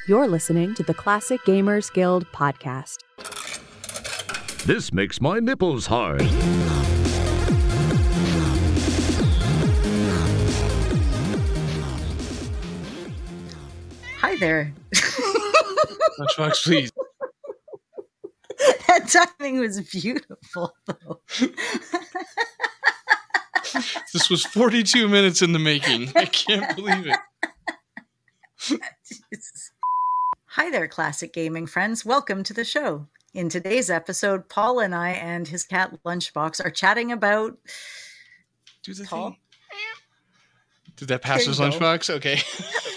You're listening to the Classic Gamers Guild podcast. This makes my nipples hard. Hi there. Lunchbox, please. That timing was beautiful, though. This was 42 minutes in the making. I can't believe it. Hi there, classic gaming friends. Welcome to the show. In today's episode, Paul and I and his cat Lunchbox are chatting about... Do the Paul? thing. Did that pass his Lunchbox? Okay.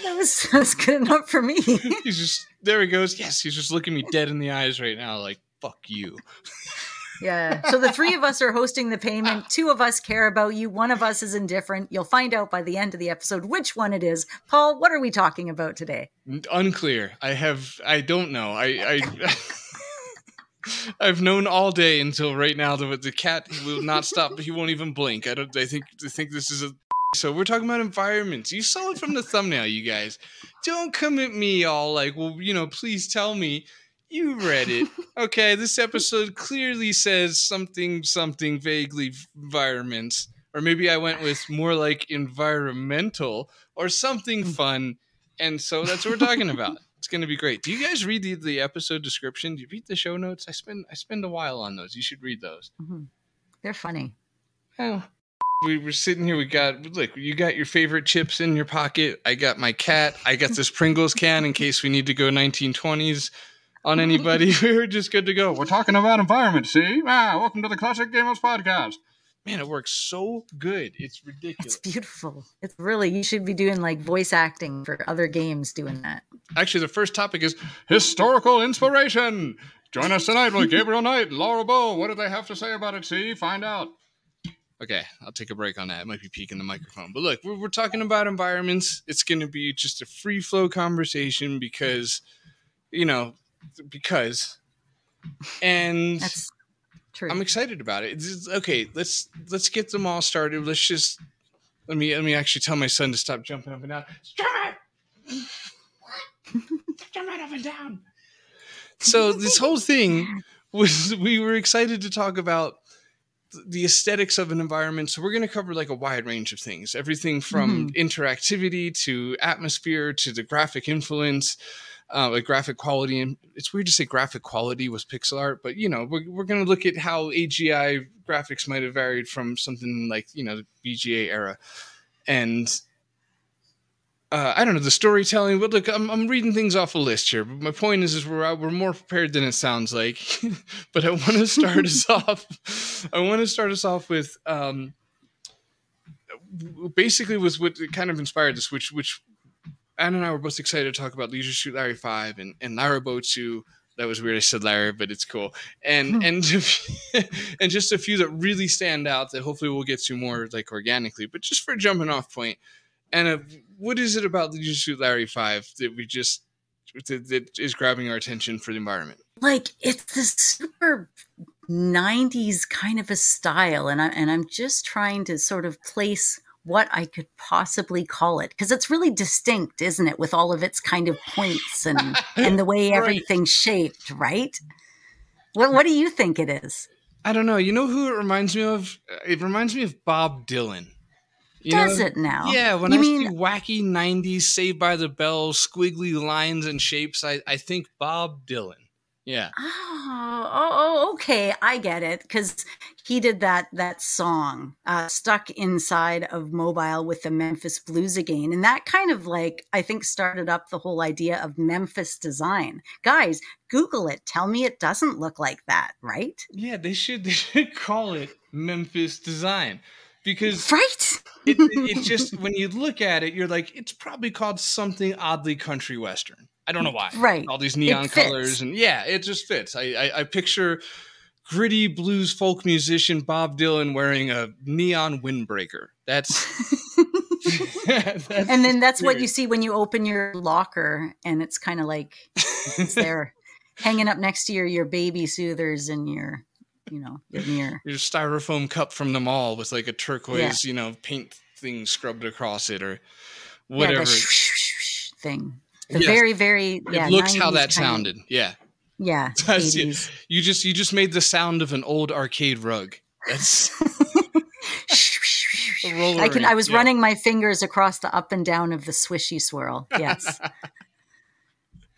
That was good enough for me. He's just... There he goes. Yes, he's just looking me dead in the eyes right now like, fuck you. Yeah. So the three of us are hosting the payment. Two of us care about you. One of us is indifferent. You'll find out by the end of the episode which one it is. Paul, what are we talking about today? Unclear. I don't know. I've known all day until right now that the cat will not stop. He won't even blink. I think this is a... So we're talking about environments. You saw it from the thumbnail, you guys. Don't come at me all like, well, please tell me. You read it. Okay, this episode clearly says something vaguely environments. Or maybe I went with more like environmental or something fun. And so that's what we're talking about. It's going to be great. Do you guys read the episode description? Do you read the show notes? I spend a while on those. You should read those. Mm-hmm. They're funny. Oh. We were sitting here. You got your favorite chips in your pocket. I got my cat. I got this Pringles can in case we need to go 1920s on anybody. We're just good to go. We're talking about environment, see? Welcome to the Classic Gamers podcast. Man, it works so good. It's ridiculous. It's beautiful. It's really, you should be doing like voice acting for other games doing that. Actually, the first topic is historical inspiration. Join us tonight with Gabriel Knight and Laura Bow. What do they have to say about it, see? Find out. Okay, I'll take a break on that. It might be peaking the microphone. But look, we're talking about environments. It's going to be just a free-flow conversation because... and that's true. I'm excited about it. Okay, let's get them all started. Let me actually tell my son to stop jumping up and down. Stop it! Jump right up and down. So this whole thing was, we were excited to talk about the aesthetics of an environment. So we're going to cover like a wide range of things, everything from interactivity to atmosphere to the graphic influence. Like graphic quality, and it's weird to say graphic quality was pixel art, but we're going to look at how AGI graphics might have varied from something like the VGA era, and I don't know, the storytelling. But look, I'm reading things off a list here. But my point is we're more prepared than it sounds like. But I want to start us off. I want to start us off with basically was what kind of inspired this, which. Anne and I were both excited to talk about Leisure Suit Larry 5 and Larabout 2. That was weird. I said Larry, but it's cool. And and just a few that really stand out that hopefully we'll get to more like organically. But just for a jumping off point, Anna, what is it about Leisure Suit Larry 5 that is grabbing our attention for the environment? Like, it's this super 90s kind of a style, and I'm just trying to sort of place what I could possibly call it, because it's really distinct, isn't it, with all of its kind of points and the way everything's shaped, right? What do you think it is? I don't know. You know who it reminds me of? It reminds me of Bob Dylan. Does it now? Yeah, when I see wacky 90s Saved by the Bell, squiggly lines and shapes, I think Bob Dylan. Yeah. Oh, okay. I get it. Because he did that song, Stuck Inside of Mobile with the Memphis Blues Again. And that kind of like, I think started up the whole idea of Memphis design. Guys, Google it. Tell me it doesn't look like that, right? Yeah, they should call it Memphis design. Because right? it just, when you look at it, you're like, it's probably called something oddly country western. I don't know why. Right. All these neon colors and yeah, it just fits. I picture gritty blues folk musician Bob Dylan wearing a neon windbreaker. That's and then that's what you see when you open your locker, and it's kind of like it's there hanging up next to your baby soothers and your mirror. Your styrofoam cup from the mall with like a turquoise, paint thing scrubbed across it or whatever. Yeah, the thing. The Yes. very, very, It looks how 90s that kind of- sounded. Yeah. Yeah, That's it. 80s. You just made the sound of an old arcade rug. That's I was running my fingers across the up and down of the swishy swirl. Yes.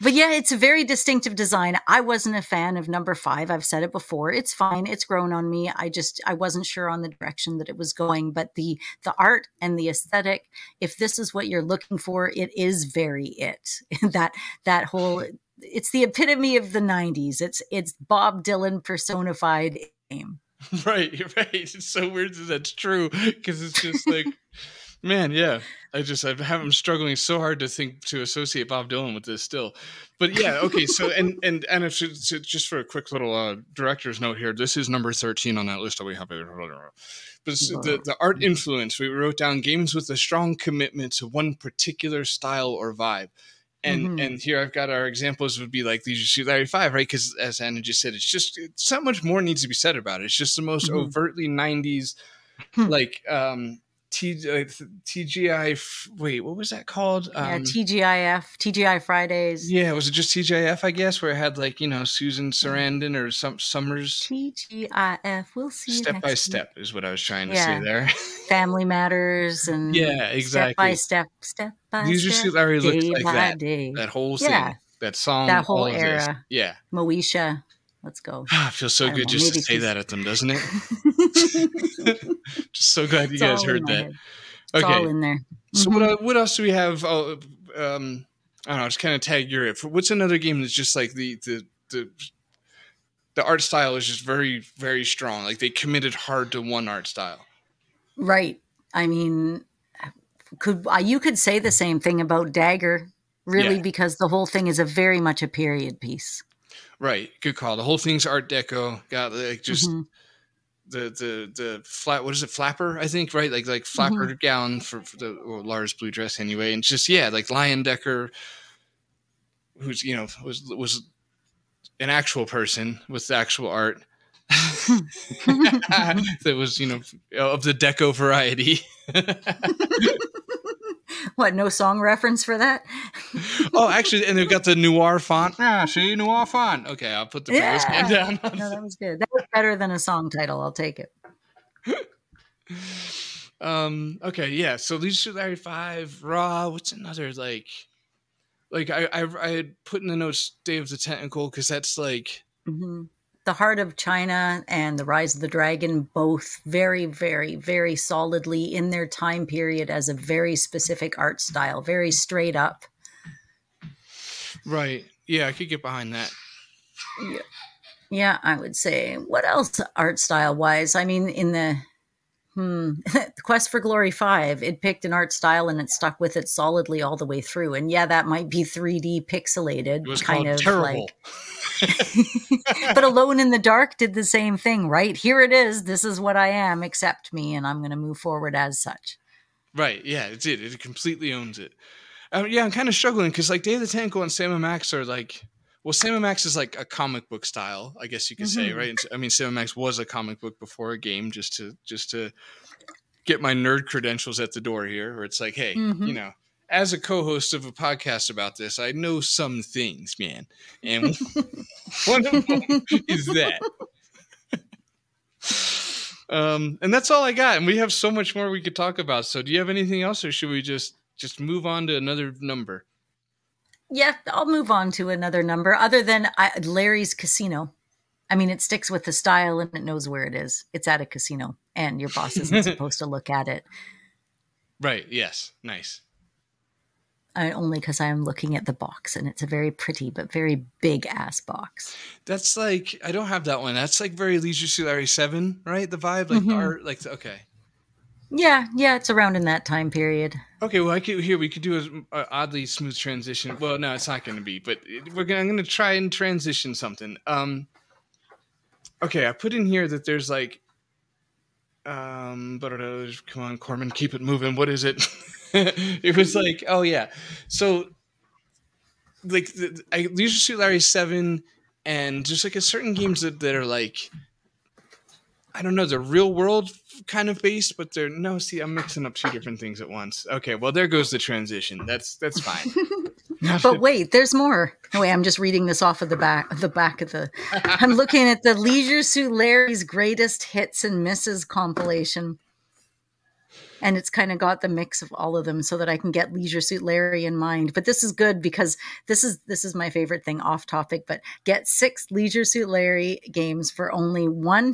But yeah, it's a very distinctive design. I wasn't a fan of number 5. I've said it before. It's fine. It's grown on me. I wasn't sure on the direction that it was going, but the art and the aesthetic, if this is what you're looking for, it is very it. that whole, it's the epitome of the 90s. It's Bob Dylan personified game. Right, you're right. It's so weird that that's true because it's just like, man, yeah. I'm struggling so hard to associate Bob Dylan with this still, but yeah, okay. So and if just for a quick little director's note here, this is number 13 on that list that we have. But the art influence, we wrote down games with a strong commitment to one particular style or vibe. And here I've got our examples would be like Leisure Suit Larry 5, right? Because as Anna just said, it's so much more needs to be said about it. It's just the most overtly 90s, like TGI. Wait, what was that called? TGI Fridays. Yeah, was it just TGIF? I guess where it had like Susan Sarandon or some Summers. TGIF. We'll see. Step by Step is what I was trying to say there. Family Matters and exactly. Step by Leisure Step. Suit Larry looks like that. Day. That whole thing. That song. That whole all of era. This. Yeah. Moesha. Let's go. It feels so good just to say that at them, doesn't it? Just so glad you guys heard that. It's all in there. So what else do we have? I don't know. Just kind of tag your it. What's another game that's just like the art style is just very, very strong. Like they committed hard to one art style. Right. I mean, you could say the same thing about Dagger, really, because the whole thing is very much a period piece. Right. Good call. The whole thing's Art Deco. Got like just the flat. What is it? Flapper, I think. Right. Like flapper gown for the Lars blue dress anyway. And just like Lion Decker, who's was an actual person with actual art. That was of the Deco variety. What, no song reference for that? Oh, actually, and they've got the noir font. See, noir font. Okay, I'll put the previous one down. No, that was good. That was better than a song title. I'll take it. Okay, yeah. So Leisure Suit Larry 5, Raw. What's another like I had put in the notes Day of the Tentacle because that's like. The Heart of China and The Rise of the Dragon, both very, very, very solidly in their time period as a very specific art style, very straight up. Right. Yeah, I could get behind that. Yeah, I would say. What else art style wise? I mean, in the Quest for Glory 5, it picked an art style and it stuck with it solidly all the way through. And yeah, that might be 3D pixelated. It was kind of terrible. But Alone in the Dark did the same thing, right? Here it is. This is what I am. Accept me, and I'm going to move forward as such. Right. Yeah, it did. It completely owns it. I'm kind of struggling because like Day of the Tentacle and Sam & Max are like, well, Sam & Max is like a comic book style, I guess you could say, right? I mean, Sam & Max was a comic book before a game, just to get my nerd credentials at the door here, where it's like, hey, as a co-host of a podcast about this, I know some things, man. And one of them is that. And that's all I got. And we have so much more we could talk about. So do you have anything else, or should we just move on to another number? Yeah, I'll move on to another number other than Larry's Casino. I mean, it sticks with the style and it knows where it is. It's at a casino and your boss isn't supposed to look at it. Right. Yes. Nice. Only because I'm looking at the box and it's a very pretty but very big ass box. That's like, I don't have that one. That's like very Leisure Suit Larry 7, right? The vibe, like the art, like okay. Yeah, it's around in that time period. Okay, well, we could do a oddly smooth transition. Well, no, it's not going to be, but I'm going to try and transition something. Okay, I put in here that there's like, come on, Corman, keep it moving. What is it? It was like, oh yeah. So like Leisure Suit Larry 7 and just like a certain games that are like, I don't know, they're real world kind of based, but they're no. See, I'm mixing up two different things at once. Okay, well there goes the transition. That's fine. But wait, there's more. Oh, wait, I'm just reading this off of the back of the. I'm looking at the Leisure Suit Larry's greatest hits and misses compilation. And it's kind of got the mix of all of them so that I can get Leisure Suit Larry in mind. But this is good because this is my favorite thing off topic, but get 6 Leisure Suit Larry games for only one,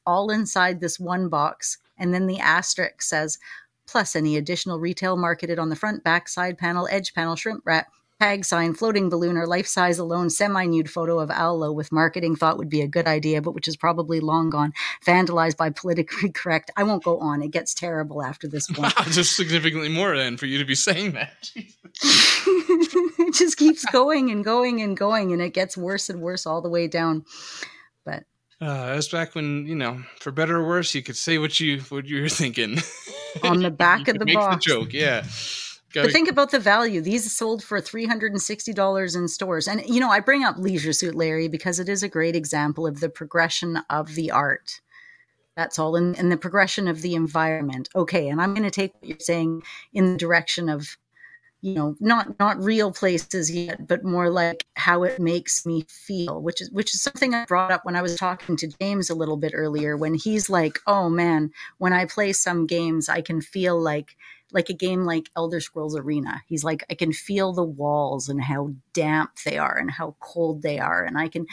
all inside this one box. And then the asterisk says, plus any additional retail marketed on the front, back, side panel, edge panel, shrimp wrap, tag sign, floating balloon, or life-size alone semi-nude photo of Allo with marketing thought would be a good idea, but which is probably long gone, vandalized by politically correct. I won't go on. It gets terrible after this point. Wow, just significantly more then for you to be saying that. It just keeps going and going and going, and it gets worse and worse all the way down. But that's back when, for better or worse, you could say what you were thinking. On the back of the box. The joke, yeah. But think about the value. These sold for $360 in stores. And, I bring up Leisure Suit Larry because it is a great example of the progression of the art. That's all. And the progression of the environment. Okay, and I'm going to take what you're saying in the direction of, not real places yet, but more like how it makes me feel, which is something I brought up when I was talking to James a little bit earlier, when he's like, oh man, when I play some games, I can feel like a game like Elder Scrolls Arena. He's like, I can feel the walls and how damp they are and how cold they are. And I can,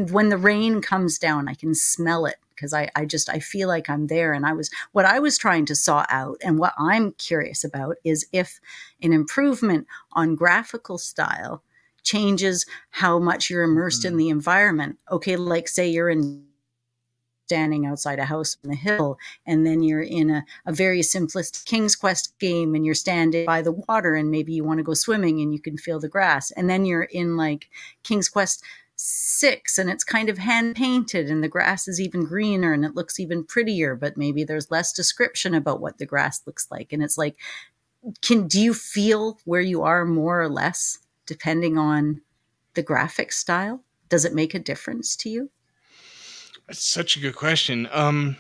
when the rain comes down, I can smell it because I feel like I'm there. And what I was trying to saw out, and what I'm curious about is if an improvement on graphical style changes how much you're immersed in the environment. Okay. Like say you're standing outside a house on the hill, and then you're in a very simplistic King's Quest game and you're standing by the water and maybe you want to go swimming and you can feel the grass. And then you're in like King's Quest 6 and it's kind of hand painted and the grass is even greener and it looks even prettier, but maybe there's less description about what the grass looks like. And it's like, do you feel where you are more or less depending on the graphic style? Does it make a difference to you? That's such a good question. I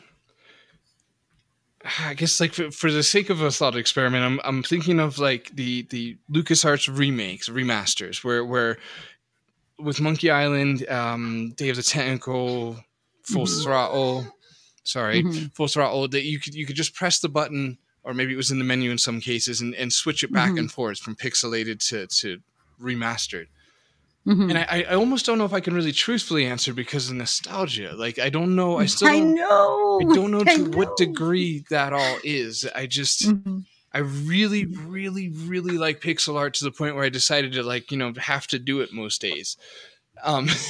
guess like for the sake of a thought experiment, I'm thinking of like the LucasArts remasters, where with Monkey Island, Day of the Tentacle, Full Throttle, that you could just press the button, or maybe it was in the menu in some cases, and switch it back and forth from pixelated to remastered. And I almost don't know if I can really truthfully answer because of nostalgia. Like, I don't know. I don't know to what degree that all is. I just, I really, really, really like pixel art to the point where I decided to have to do it most days. That's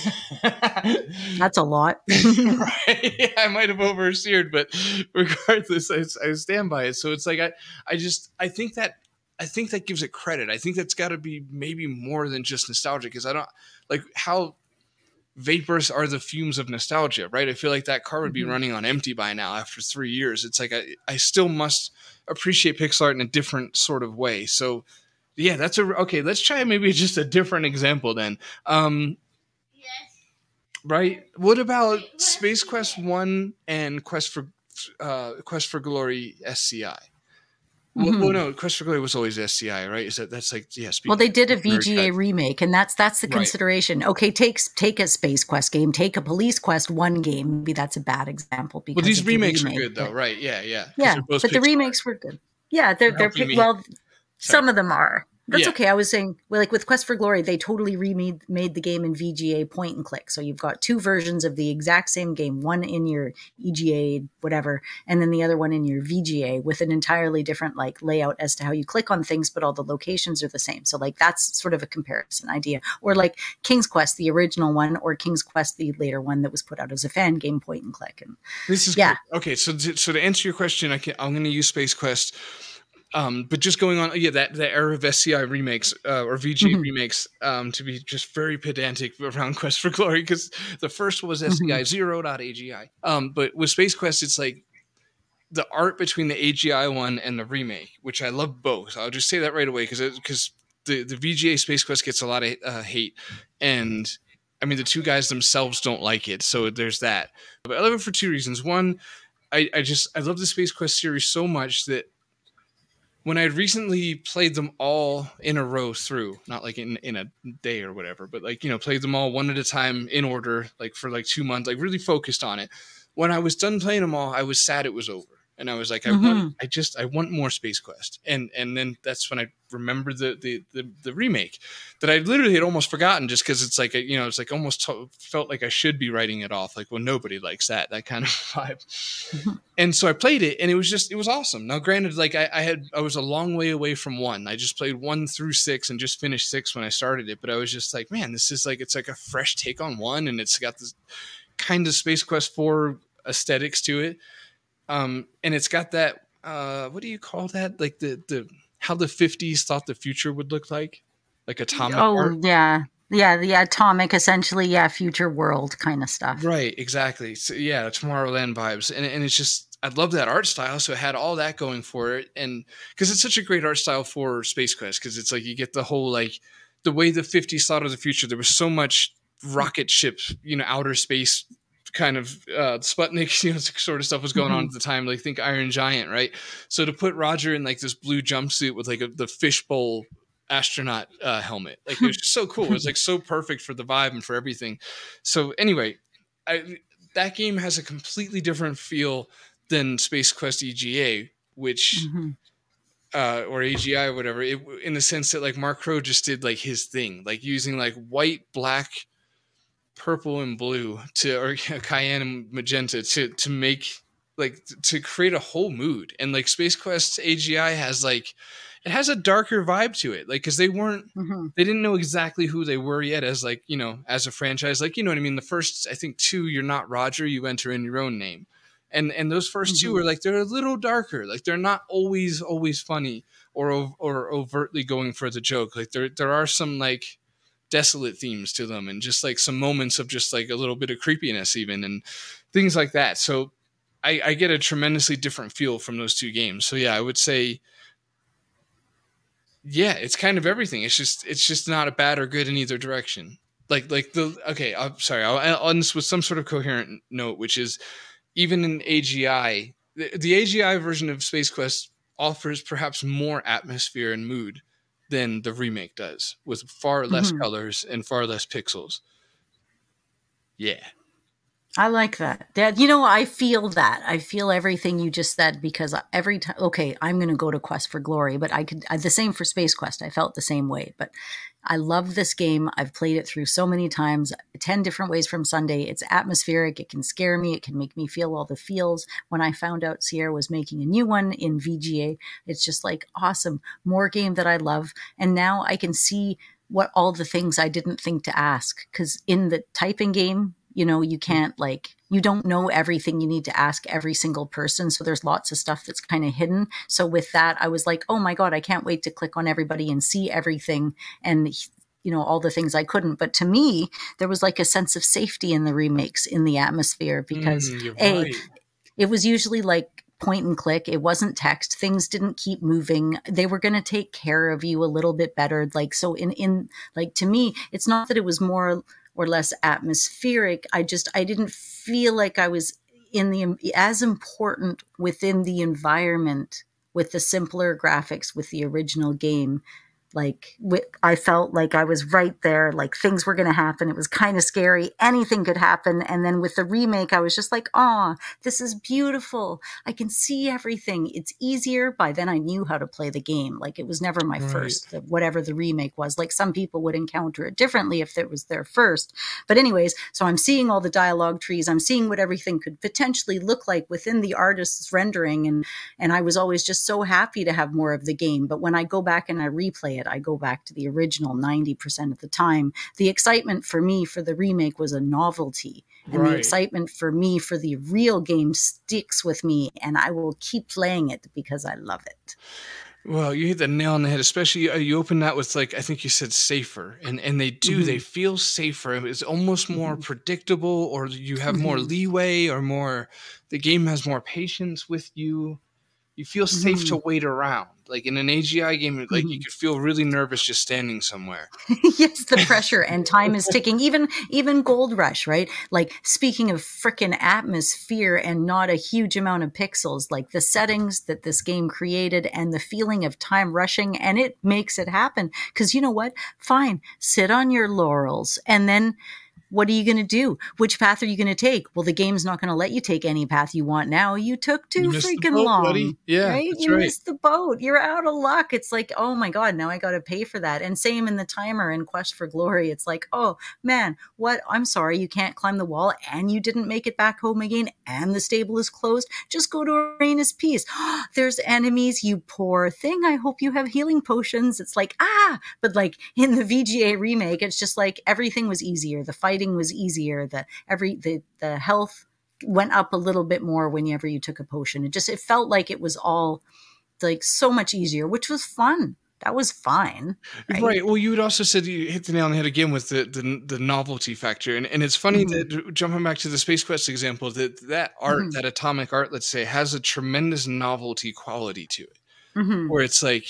a lot. Right? I might have oversteered, but regardless, I stand by it. So it's like, I think that gives it credit. I think that's got to be maybe more than just nostalgia, because I don't like how vaporous are the fumes of nostalgia, right? I feel like that car would be running on empty by now after 3 years. It's like I still must appreciate pixel art in a different sort of way. So yeah, okay. Let's try maybe just a different example then. Right. What about Space Quest 1 and Quest for Glory SCI? Well, no, Quest for Glory was always SCI, right? That's like, yes. Well, they did a VGA remake, and that's the consideration. Right. Okay, take a Space Quest game, take a Police Quest 1 game. Maybe that's a bad example. Because these remakes were good, though, right? Yeah. Yeah, but the remakes were good. Yeah, they're some of them are. That's okay. I was saying, like with Quest for Glory, they totally made the game in VGA point and click. So you've got 2 versions of the exact same game, one in your EGA, whatever, and then the other one in your VGA with an entirely different like layout as to how you click on things, but all the locations are the same. So like that's sort of a comparison idea. Or like King's Quest, the original one, or King's Quest, the later one that was put out as a fan game, point and click. And this is cool. Okay. So to answer your question, I'm going to use Space Quest. But just going on, that era of SCI remakes or VGA remakes, to be just very pedantic around Quest for Glory, because the first was SCI 0.AGI. But with Space Quest, it's like the art between the AGI one and the remake, which I love both. I'll just say that right away, because the VGA Space Quest gets a lot of hate, and I mean, the two guys themselves don't like it, so there's that. But I love it for two reasons. One, I love the Space Quest series so much that when I recently played them all in a row through, not like in a day or whatever, but like, played them all one at a time in order, like for like 2 months, like really focused on it. When I was done playing them all, I was sad it was over. And I was like, I want more Space Quest. And then that's when I remembered the remake that I literally had almost forgotten, just because it's like, it's like almost felt like I should be writing it off. Like, well, nobody likes that kind of vibe. And so I played it, and it was awesome. Now, granted, like I was a long way away from 1. I just played 1 through 6 and just finished 6 when I started it. But I was just like, man, this is like, it's like a fresh take on 1, and it's got this kind of Space Quest 4 aesthetics to it. And it's got that, what do you call that? Like the how the 50s thought the future would look like atomic art. Yeah, the atomic, essentially, future world kind of stuff. Right, exactly. So yeah, Tomorrowland vibes, and it's just, I love that art style. So it had all that going for it, and because it's such a great art style for Space Quest, because it's like you get the whole, like, the way the 50s thought of the future. There was so much rocket ships, outer space kind of Sputnik, sort of stuff was going on at the time. Like, think Iron Giant, right? So to put Roger in like this blue jumpsuit with like the fishbowl astronaut helmet, like, it was just so cool. It was like so perfect for the vibe and for everything. So anyway, that game has a completely different feel than Space Quest EGA, which or AGI or whatever, in the sense that like Mark Crow just did like his thing, like using like white, black, purple, and blue or cayenne and magenta to make, like, to create a whole mood. And like Space Quest AGI has like, it has a darker vibe to it, like, because they didn't know exactly who they were yet as, like, as a franchise, like, you know what I mean? The first, I think 2, you're not Roger, you enter in your own name, and those first 2 are like, they're a little darker, like they're not always funny or overtly going for the joke. Like there are some like desolate themes to them, and just like some moments of just like a little bit of creepiness even, and things like that. So I get a tremendously different feel from those 2 games. So yeah, I would say, yeah, it's kind of everything. It's just not a bad or good in either direction. I'm sorry, I'll end this with some sort of coherent note, which is, even in AGI, the AGI version of Space Quest offers perhaps more atmosphere and mood than the remake does, with far less colors and far less pixels. Yeah. I like that. Dad, I feel that. I feel everything you just said, because every time, okay, I'm going to go to Quest for Glory, but the same for Space Quest. I felt the same way, but I love this game. I've played it through so many times, 10 different ways from Sunday. It's atmospheric. It can scare me. It can make me feel all the feels. When I found out Sierra was making a new one in VGA, it's just like, awesome. More game that I love. And now I can see what all the things I didn't think to ask, because in the typing game, you can't, like, you don't know everything you need to ask every single person. So there's lots of stuff that's kind of hidden. So with that, I was like, oh my God, I can't wait to click on everybody and see everything. And, all the things I couldn't. But to me, there was like a sense of safety in the remakes, in the atmosphere, because it was usually like point and click. It wasn't text. Things didn't keep moving. They were going to take care of you a little bit better. Like, so in like, to me, it's not that it was more or less atmospheric. I didn't feel like I was as important within the environment with the simpler graphics with the original game. Like, I felt like I was right there, like things were going to happen. It was kind of scary. Anything could happen. And then with the remake, I was just like, oh, this is beautiful. I can see everything. It's easier. By then I knew how to play the game. Like, it was never my first, whatever the remake was. Like, some people would encounter it differently if it was their first. But anyways, so I'm seeing all the dialogue trees. I'm seeing what everything could potentially look like within the artist's rendering. And I was always just so happy to have more of the game. But when I go back and I replay it, I go back to the original 90% of the time. The excitement for me for the remake was a novelty. And the excitement for me for the real game sticks with me, and I will keep playing it because I love it. Well, you hit the nail on the head, especially you open that with, like, I think you said safer, and they do, they feel safer. It's almost more predictable, or you have more leeway, or more, the game has more patience with you. You feel safe to wait around. Like in an AGI game, like you could feel really nervous just standing somewhere. Yes, the pressure and time is ticking. Even Gold Rush, right? Like speaking of frickin' atmosphere and not a huge amount of pixels, like the settings that this game created and the feeling of time rushing, and it makes it happen. Because you know what? Fine, sit on your laurels, and then what are you going to do? Which path are you going to take? Well, the game's not going to let you take any path you want now. You took too freaking long. Buddy. Yeah, right? You missed the boat. You're out of luck. It's like, oh my God, now I got to pay for that. And same in the timer in Quest for Glory. It's like, oh man, what? I'm sorry, you can't climb the wall and you didn't make it back home again and the stable is closed. Just go to Arena's Peace. There's enemies, you poor thing. I hope you have healing potions. It's like, but like in the VGA remake, it's just like everything was easier. The fighting was easier. The health went up a little bit more whenever you took a potion. It felt like it was all like so much easier, which was fun. That was fine. Right. Well, you had also said you hit the nail on the head again with the novelty factor. And it's funny that, jumping back to the Space Quest example, that art, that atomic art, let's say, has a tremendous novelty quality to it. Where it's like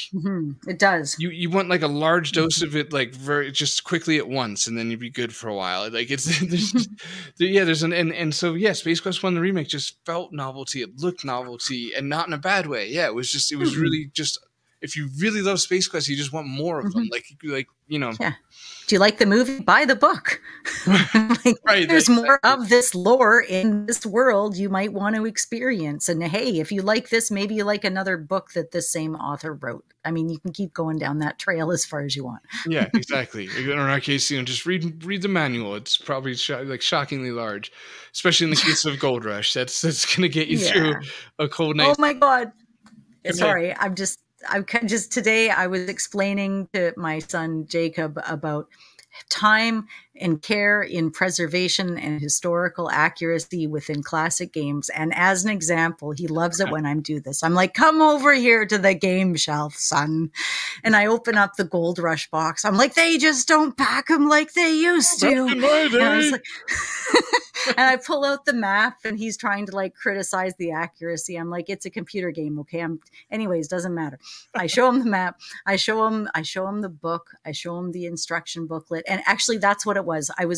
it does. You want like a large dose of it, like very just quickly at once, and then you'd be good for a while. Like it's so Space Quest 1, the remake, just felt novelty. It looked novelty, and not in a bad way. Yeah, it was really just, if you really love Space Quest, you just want more of them. Like you know. Yeah. Do you like the movie? Buy the book. Right, there's more of this lore in this world you might want to experience. And hey, if you like this, maybe you like another book that this same author wrote. I mean, you can keep going down that trail as far as you want. Yeah, exactly. In our case, just read the manual. It's probably shockingly large, especially in the case of Gold Rush. That's going to get you through a cold night. Oh my God. Sorry, today I was explaining to my son Jacob about time and care in preservation and historical accuracy within classic games. And as an example, he loves it when I do this. I'm like, come over here to the game shelf, son. And I open up the Gold Rush box. I'm like, they just don't pack them like they used to. And I was like, and I pull out the map and he's trying to like criticize the accuracy. I'm like, it's a computer game. Okay. Anyways, doesn't matter. I show him the map. I show him the book. I show him the instruction booklet. And actually that's what it was.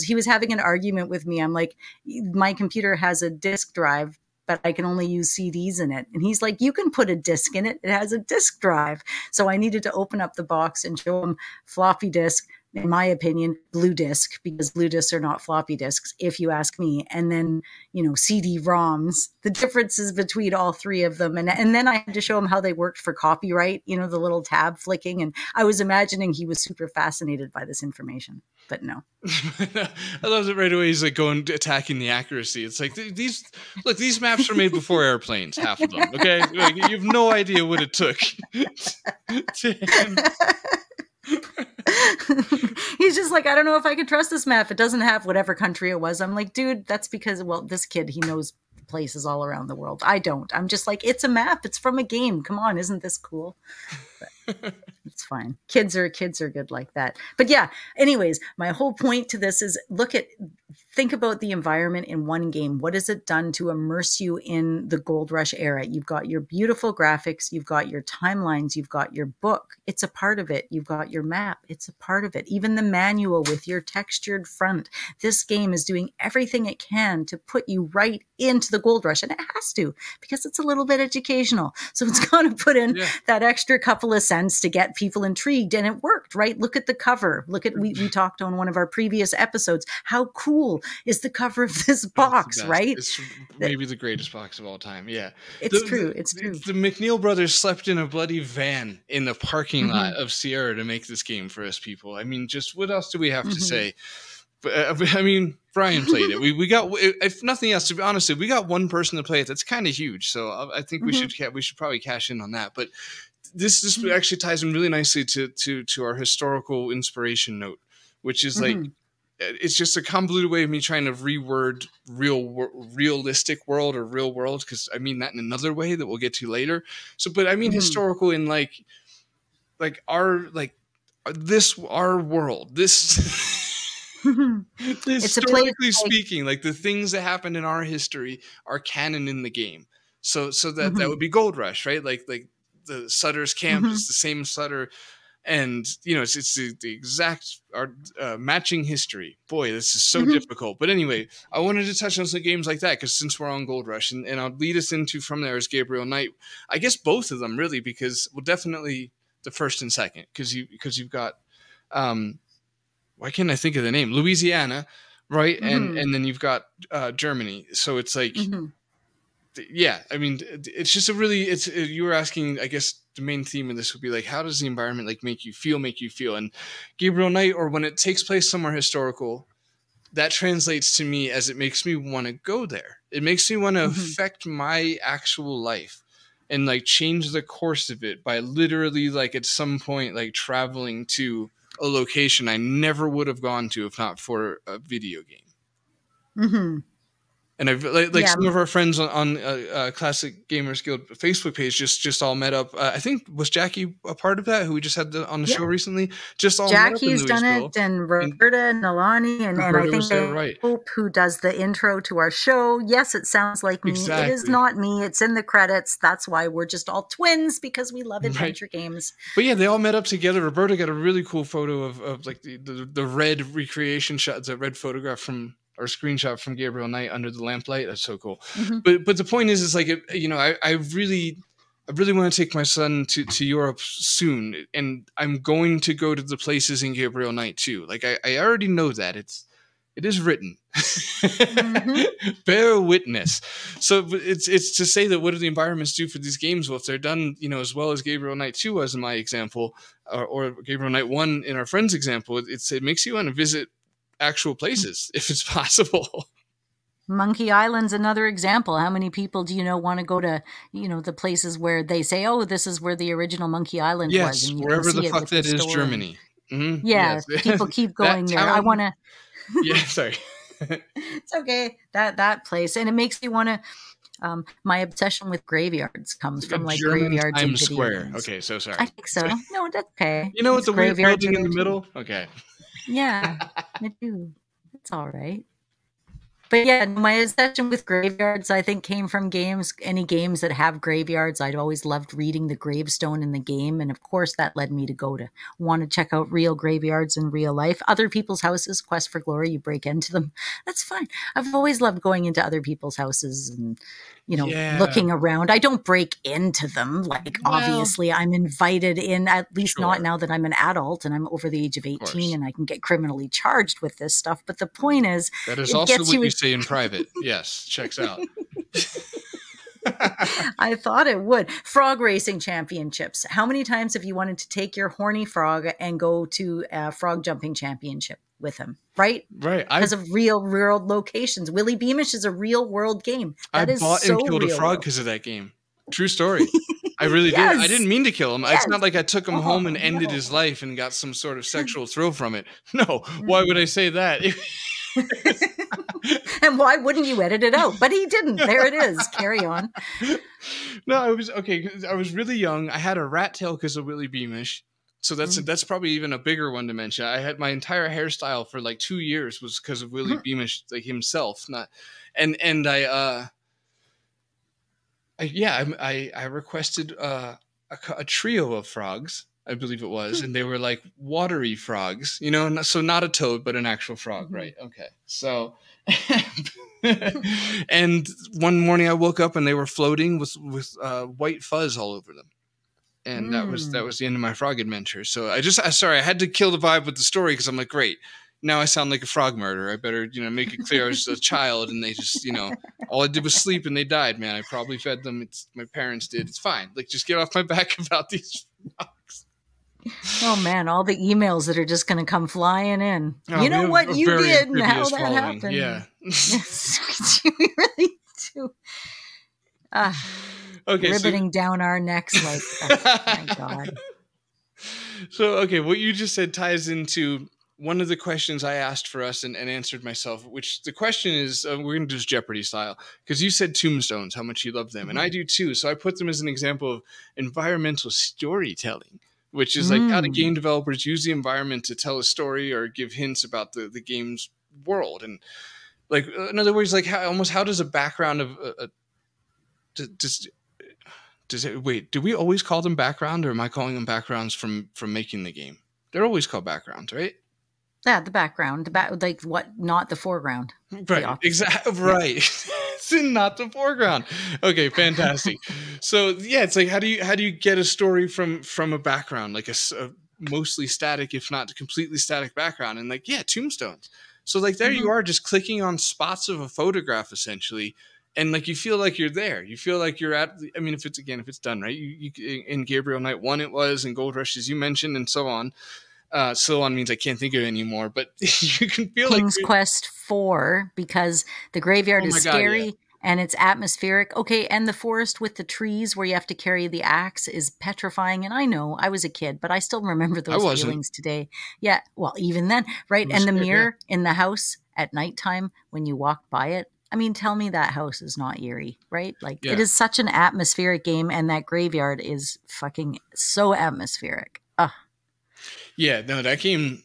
He was having an argument with me. I'm like, my computer has a disk drive, but I can only use CDs in it. And he's like, you can put a disk in it. It has a disk drive. So I needed to open up the box and show him floppy disk, in my opinion, blue disk, because blue disks are not floppy disks, if you ask me. And then, CD-ROMs, the differences between all three of them. And then I had to show him how they worked for copyright, the little tab flicking. And I was imagining he was super fascinated by this information, but no. I love it right away. He's like attacking the accuracy. It's like, these maps were made before airplanes, half of them. Okay. Like, you have no idea what it took to him. He's just like, I don't know if I can trust this map. It doesn't have whatever country it was. I'm like, dude, that's because, this kid, he knows places all around the world. I don't. I'm just like, it's a map. It's from a game. Come on. Isn't this cool? But it's fine. Kids are good like that. But yeah, anyways, my whole point to this is think about the environment in one game. What has it done to immerse you in the Gold Rush era? You've got your beautiful graphics. You've got your timelines. You've got your book. It's a part of it. You've got your map. It's a part of it. Even the manual with your textured front. This game is doing everything it can to put you right into the Gold Rush. And it has to, because it's a little bit educational. So it's going to put in that extra couple of cents to get people intrigued. And it worked, right? Look at the cover. We talked on one of our previous episodes. How cool is the cover of this box, right? It's maybe the greatest box of all time. Yeah. It's true. The McNeil brothers slept in a bloody van in the parking lot of Sierra to make this game for us people. I mean, just what else do we have to say? I mean, Brian played it. We got, if nothing else, to be honest, we got one person to play it. That's kind of huge. So I think we should probably cash in on that. But this actually ties in really nicely to our historical inspiration note, which is like, it's just a convoluted way of me trying to reword realistic world or real world, because I mean that in another way that we'll get to later. So, but I mean historical in like our world. This historically speaking, like the things that happened in our history are canon in the game. So that would be Gold Rush, right? Like the Sutter's camp is the same Sutter. And, you know, it's the exact matching history. Boy, this is so difficult. But anyway, I wanted to touch on some games like that because since we're on Gold Rush, and I'll lead us into from there is Gabriel Knight. I guess both of them really, because well, definitely the first and second because you've got why can't I think of the name? Louisiana, right? And then you've got Germany. So it's like. Yeah, I mean, it's just you were asking, I guess the main theme of this would be like, how does the environment like make you feel? And Gabriel Knight, or when it takes place somewhere historical, that translates to me as it makes me want to go there. It makes me want to affect my actual life and like change the course of it by literally like at some point like traveling to a location I never would have gone to if not for a video game. And I've like some of our friends on Classic Gamers Guild Facebook page just all met up. I think was Jackie a part of that? Who we just had on the show recently? Just all Jackie's met up in done it, and Roberta and Nalani, and I think Hope, who does the intro to our show. Yes, it sounds like me. Exactly. It is not me. It's in the credits. That's why we're just all twins because we love adventure games. But yeah, they all met up together. Roberta got a really cool photo of like the red recreation shot, the red photograph from. Or screenshot from Gabriel Knight under the lamplight. That's so cool. But the point is like, you know, I really want to take my son to Europe soon. And I'm going to go to the places in Gabriel Knight too. Like I already know that it is written. Bear witness. So it's to say that what do the environments do for these games? Well, if they're done, you know, as well as Gabriel Knight 2 was in my example, or Gabriel Knight 1 in our friend's example, it makes you want to visit actual places if it's possible. Monkey Island's another example. How many people do you know want to go to, you know, the places where they say, oh, this is where the original Monkey Island was? And wherever the fuck that is, Germany. People keep going there. I want to. Yeah, sorry. It's okay. That place, and it makes me want to. My obsession with graveyards comes from like German graveyards Times and Square. Okay, so sorry. I think so. No, that's okay. You know what the weird building in the middle? Okay. Yeah, I do. It's all right. But yeah, my obsession with graveyards, I think, came from games. Any games that have graveyards, I'd always loved reading the gravestone in the game. And of course, that led me to go to want to check out real graveyards in real life. Other people's houses, Quest for Glory, you break into them. That's fine. I've always loved going into other people's houses and, you know, looking around. I don't break into them. Like, obviously, I'm invited in, at least not now that I'm an adult and I'm over the age of 18 and I can get criminally charged with this stuff. But the point is, that is also what you say in private. Yes, checks out. I thought it would. Frog racing championships. How many times have you wanted to take your horny frog and go to a frog jumping championship with him? Right? Because of real world locations. Willy Beamish is a real world game. I bought and killed a frog because of that game. True story. I really did. I didn't mean to kill him. It's not like I took him home and ended his life and got some sort of sexual thrill from it. No. Why would I say that? And why wouldn't you edit it out? But he didn't. There it is. Carry on. No, I was okay. I was really young. I had a rat tail because of Willy Beamish. So that's probably even a bigger one to mention. I had my entire hairstyle for like 2 years was because of Willy Beamish, like himself. I requested a trio of frogs, I believe it was, and they were like watery frogs, you know, so not a toad, but an actual frog, right? Okay, so, and one morning I woke up and they were floating with white fuzz all over them, and that was the end of my frog adventure. So I had to kill the vibe with the story because I'm like, great. Now I sound like a frog murderer. I better, you know, make it clear I was a child and they just, you know, all I did was sleep and they died, man. I probably fed them. My parents did. It's fine. Like, just get off my back about these frogs. Oh, man, all the emails that are just going to come flying in. You know what you did and how that happened. Yeah. We really do. Okay, riveting down our necks like, oh, my God. So, okay, what you just said ties into one of the questions I asked for us and answered myself, which the question is, we're going to do this Jeopardy style, because you said tombstones, how much you love them. And I do too. So I put them as an example of environmental storytelling, which is like how do game developers use the environment to tell a story or give hints about the game's world. And like, in other words, like how does a background of wait, do we always call them background, or am I calling them backgrounds from making the game? They're always called backgrounds, right? Yeah, the background, like what? Not the foreground. Right, exactly. Right, it's not the foreground. Okay, fantastic. So yeah, it's like how do you get a story from a background, like a mostly static, if not completely static background, and like tombstones. So like there you are, just clicking on spots of a photograph essentially, and like you feel like you're there. You feel like you're at. I mean, if it's done right, you in Gabriel Knight 1 it was, and Gold Rush as you mentioned, and so on. So on means I can't think of it anymore, but you can feel King's Quest 4, because the graveyard is scary and it's atmospheric. Okay, and the forest with the trees where you have to carry the axe is petrifying. And I know I was a kid, but I still remember those feelings today. Yeah, well, even then, right? And the mirror in the house at nighttime when you walk by it. I mean, tell me that house is not eerie, right? Like it is such an atmospheric game, and that graveyard is fucking so atmospheric. Yeah, no, that game,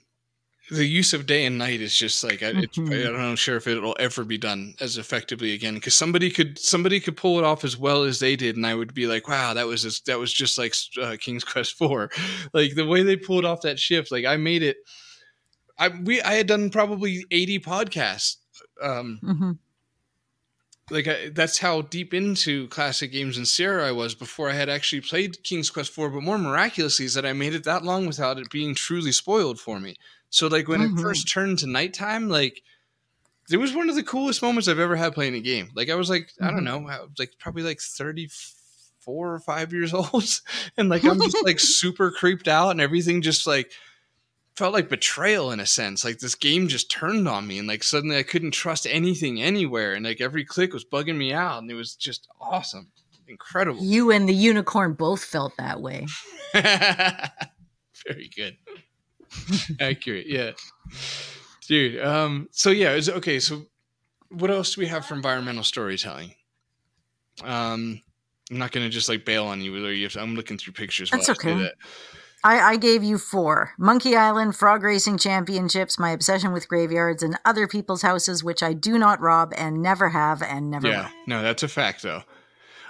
the use of day and night is just like I'm not sure if it'll ever be done as effectively again, because somebody could pull it off as well as they did, and I would be like, wow, that was just like King's Quest 4, like the way they pulled off that shift. Like I made it. I had done probably 80 podcasts. That's how deep into classic games and Sierra I was before I had actually played King's Quest 4, but more miraculously is that I made it that long without it being truly spoiled for me. So like when it first turned to nighttime, like it was one of the coolest moments I've ever had playing a game. Like I was like, I don't know, like probably like 34 or 5 years old. And like, I'm just like super creeped out, and everything just like felt like betrayal in a sense. Like this game just turned on me, and like suddenly I couldn't trust anything anywhere, and like every click was bugging me out, and it was just awesome, incredible. You and the unicorn both felt that way. Very good. Accurate. Yeah, dude. So yeah, it's okay. So what else do we have for environmental storytelling? I'm not gonna just like bail on you. I'm looking through pictures. That's okay. I gave you 4. Monkey Island, Frog Racing Championships, my obsession with graveyards, and other people's houses, which I do not rob and never have and never will. No, that's a fact, though.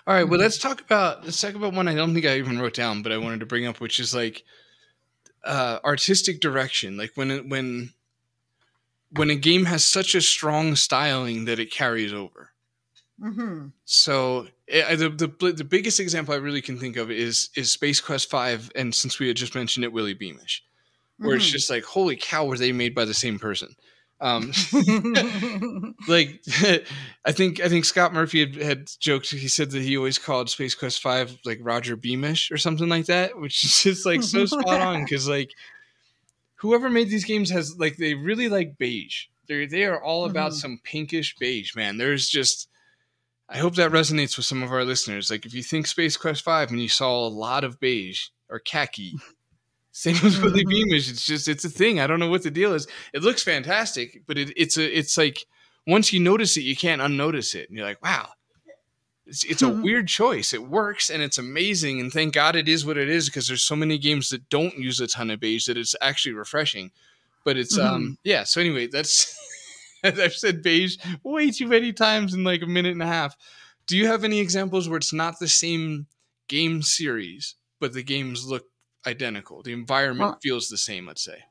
All right, well, let's talk about one I don't think I even wrote down, but I wanted to bring up, which is like artistic direction. Like when a game has such a strong styling that it carries over. So the biggest example I really can think of is Space Quest 5, and since we had just mentioned it, Willy Beamish, where it's just like, holy cow, were they made by the same person? Like I think Scott Murphy had joked. He said that he always called Space Quest 5 like Roger Beamish or something like that, which is just like so spot on, because like whoever made these games has like, they really like beige. They are all about some pinkish beige, man. There's just, I hope that resonates with some of our listeners. Like if you think Space Quest 5 and you saw a lot of beige or khaki, same with Willy Beamish, it's a thing. I don't know what the deal is. It looks fantastic, but it's like once you notice it, you can't unnotice it. And you're like, wow, it's a weird choice. It works and it's amazing. And thank God it is what it is, because there's so many games that don't use a ton of beige that it's actually refreshing. But it's, yeah. So anyway, that's, I've said beige way too many times in like a minute and a half. Do you have any examples where it's not the same game series, but the games look identical? The environment feels the same, let's say.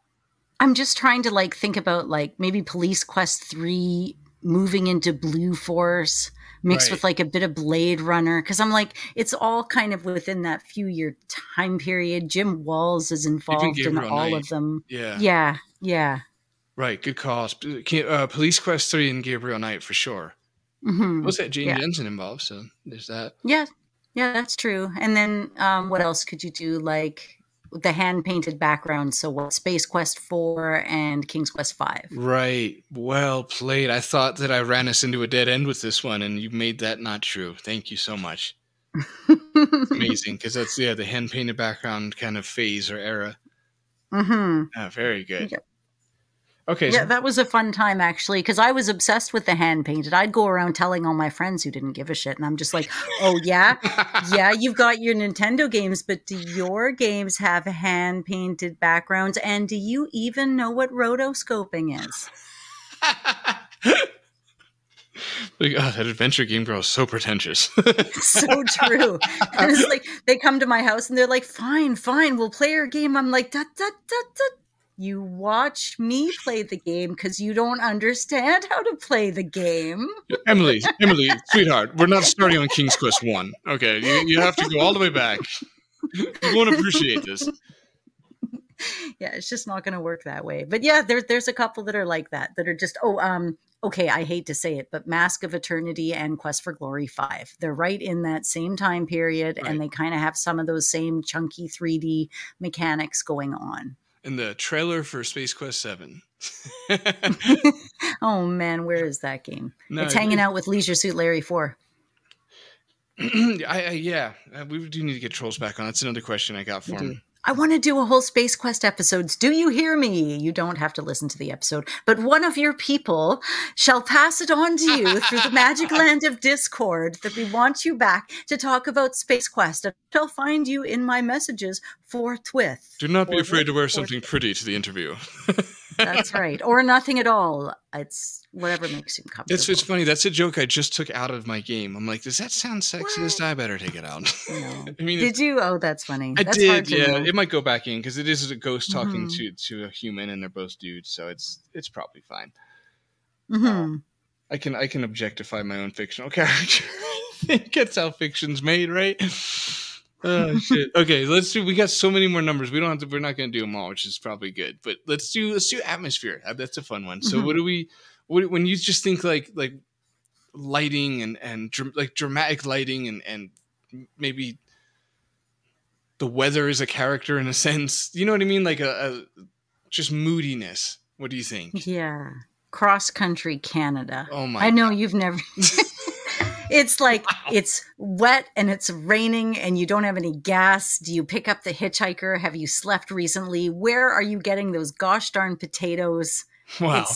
I'm just trying to like think about like maybe Police Quest 3 moving into Blue Force mixed with like a bit of Blade Runner. Cause I'm like, it's all kind of within that few year time period. Jim Walls is involved in all of them. Yeah. Right, good calls. Police Quest 3 and Gabriel Knight for sure. Was that Jane Jensen involved? So there's that. Yeah, that's true. And then what else could you do? Like the hand-painted background. So what? Space Quest 4 and King's Quest 5. Right. Well played. I thought that I ran us into a dead end with this one, and you made that not true. Thank you so much. It's amazing, because that's the hand-painted background kind of phase or era. Very good. Yep. Okay. Yeah, that was a fun time, actually, because I was obsessed with the hand-painted. I'd go around telling all my friends who didn't give a shit, and I'm just like, oh, yeah? Yeah, you've got your Nintendo games, but do your games have hand-painted backgrounds? And do you even know what rotoscoping is? Like, oh, that adventure game girl is so pretentious. So true. And it's like they come to my house and they're like, fine, we'll play your game. I'm like, you watch me play the game because you don't understand how to play the game. Emily, sweetheart, we're not starting on King's Quest 1. Okay, you have to go all the way back. You won't appreciate this. Yeah, it's just not going to work that way. But yeah, there's a couple that are like that are just, okay, I hate to say it, but Mask of Eternity and Quest for Glory 5. They're right in that same time period, right. And they kind of have some of those same chunky 3D mechanics going on. And the trailer for Space Quest 7. Oh man, where is that game? No, it's hanging out with Leisure Suit Larry 4. Yeah, we do need to get Trolls back on. That's another question I got for him. I want to do a whole Space Quest episodes. Do you hear me? You don't have to listen to the episode, but one of your people shall pass it on to you through the magic land of Discord that we want you back to talk about Space Quest. And I'll find you in my messages forthwith. Do not be afraid to wear something pretty to the interview. That's right. Or nothing at all. It's whatever makes you comfortable. It's funny. That's a joke I just took out of my game. I'm like, does that sound sexist? I better take it out. No. I mean, did you? Oh, that's funny. I that's did. Hard to know. It might go back in because it is a ghost talking to a human, and they're both dudes, so it's probably fine. Mm-hmm. I can objectify my own fictional character. I think that's how fiction's made, right? Oh shit. Okay, let's do. We got so many more numbers. We don't have to. We're not going to do them all, which is probably good. But let's do atmosphere. That's a fun one. So what do we? When you just think like lighting and like dramatic lighting and maybe the weather is a character in a sense. You know what I mean? Like a just moodiness. What do you think? Yeah, cross country Canada. Oh my! I know you've never. It's like it's wet and it's raining and you don't have any gas. Do you pick up the hitchhiker? Have you slept recently? Where are you getting those gosh darn potatoes? Wow.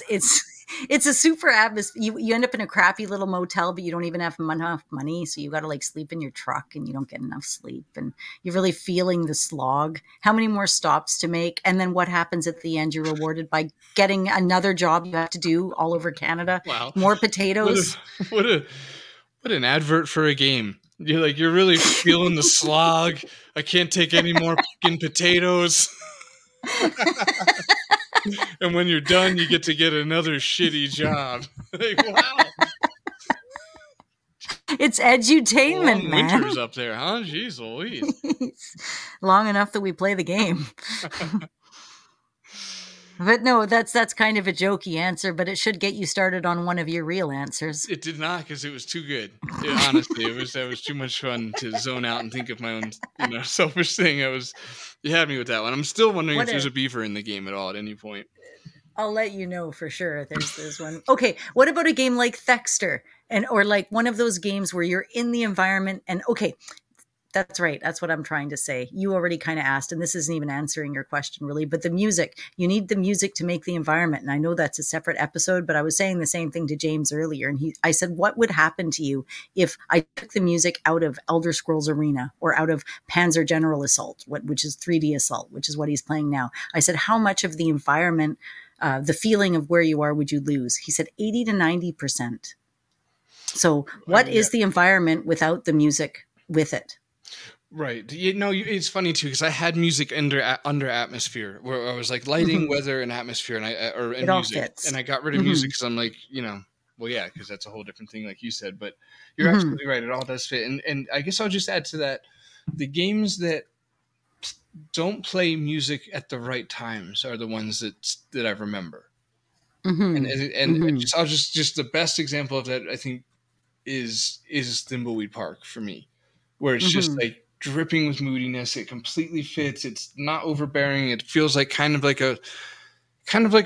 It's a super atmosphere. You end up in a crappy little motel, but you don't even have enough money. So you got to like sleep in your truck and you don't get enough sleep. And you're really feeling the slog. How many more stops to make? And then what happens at the end? You're rewarded by getting another job you have to do all over Canada. Wow. More potatoes. What an advert for a game. You're really feeling the slog. I can't take any more fucking potatoes. And when you're done, you get to get another shitty job. Like, wow. It's edutainment, Long man. Winters up there, huh? Jeez Louise. Long enough that we play the game. But no, that's kind of a jokey answer, but it should get you started on one of your real answers. It did not, because it was too good. Honestly, that was too much fun to zone out and think of my own, selfish thing. You had me with that one. I'm still wondering if there's a beaver in the game at all at any point. I'll let you know for sure. There's one. Okay, what about a game like Thexter, or like one of those games where you're in the environment and okay. That's right. That's what I'm trying to say. You already kind of asked, and this isn't even answering your question really, but the music, you need the music to make the environment. And I know that's a separate episode, but I was saying the same thing to James earlier. And I said, what would happen to you if I took the music out of Elder Scrolls Arena or out of Panzer General Assault, which is 3D Assault, which is what he's playing now. I said, how much of the environment, the feeling of where you are would you lose? He said 80 to 90%. So what is the environment without the music with it? Right. It's funny too because I had music under atmosphere where I was like lighting, weather, and atmosphere, and music, and I got rid of music because I'm like, because that's a whole different thing, like you said. But you're absolutely right; it all does fit. And I guess I'll just add to that: the games that don't play music at the right times are the ones that I remember. I'll just the best example of that I think is Thimbleweed Park for me, where it's just like dripping with moodiness. It completely fits. It's not overbearing. It feels like kind of like a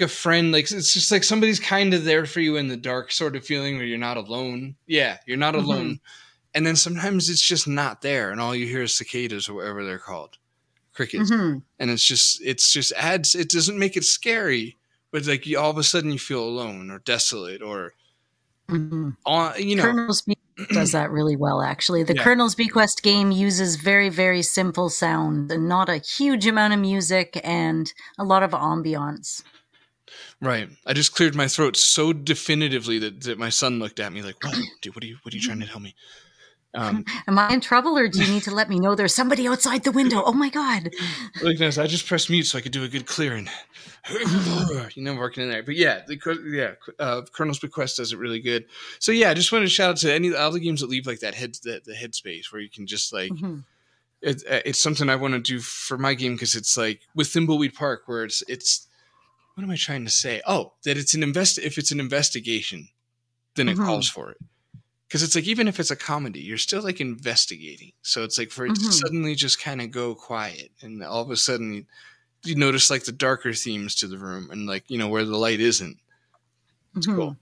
friend. Like it's just like somebody's kind of there for you in the dark sort of feeling where you're not alone. Yeah, you're not alone. And then sometimes it's just not there, and all you hear is cicadas or whatever they're called, crickets. And it just adds. It doesn't make it scary, but like all of a sudden you feel alone or desolate or. Colonel's Bequest does that really well, actually. The Colonel's Bequest game uses very, very simple sound and not a huge amount of music and a lot of ambiance. Right. I just cleared my throat so definitively that my son looked at me like, "What? Dude, what are you trying to tell me?" Am I in trouble, or do you need to let me know there's somebody outside the window? Oh my God. Like this, I just pressed mute so I could do a good clearing. Working in there. But yeah, Colonel's Bequest does it really good. So yeah, I just wanted to shout out to all the games that leave like that the headspace where you can just like it's something I want to do for my game, because it's like with Thimbleweed Park where it's what am I trying to say? Oh, that it's if it's an investigation, then it calls for it. Because it's like, even if it's a comedy, you're still like investigating. So it's like for it to suddenly just kind of go quiet, and all of a sudden you notice like the darker themes to the room, and like, where the light isn't. It's cool.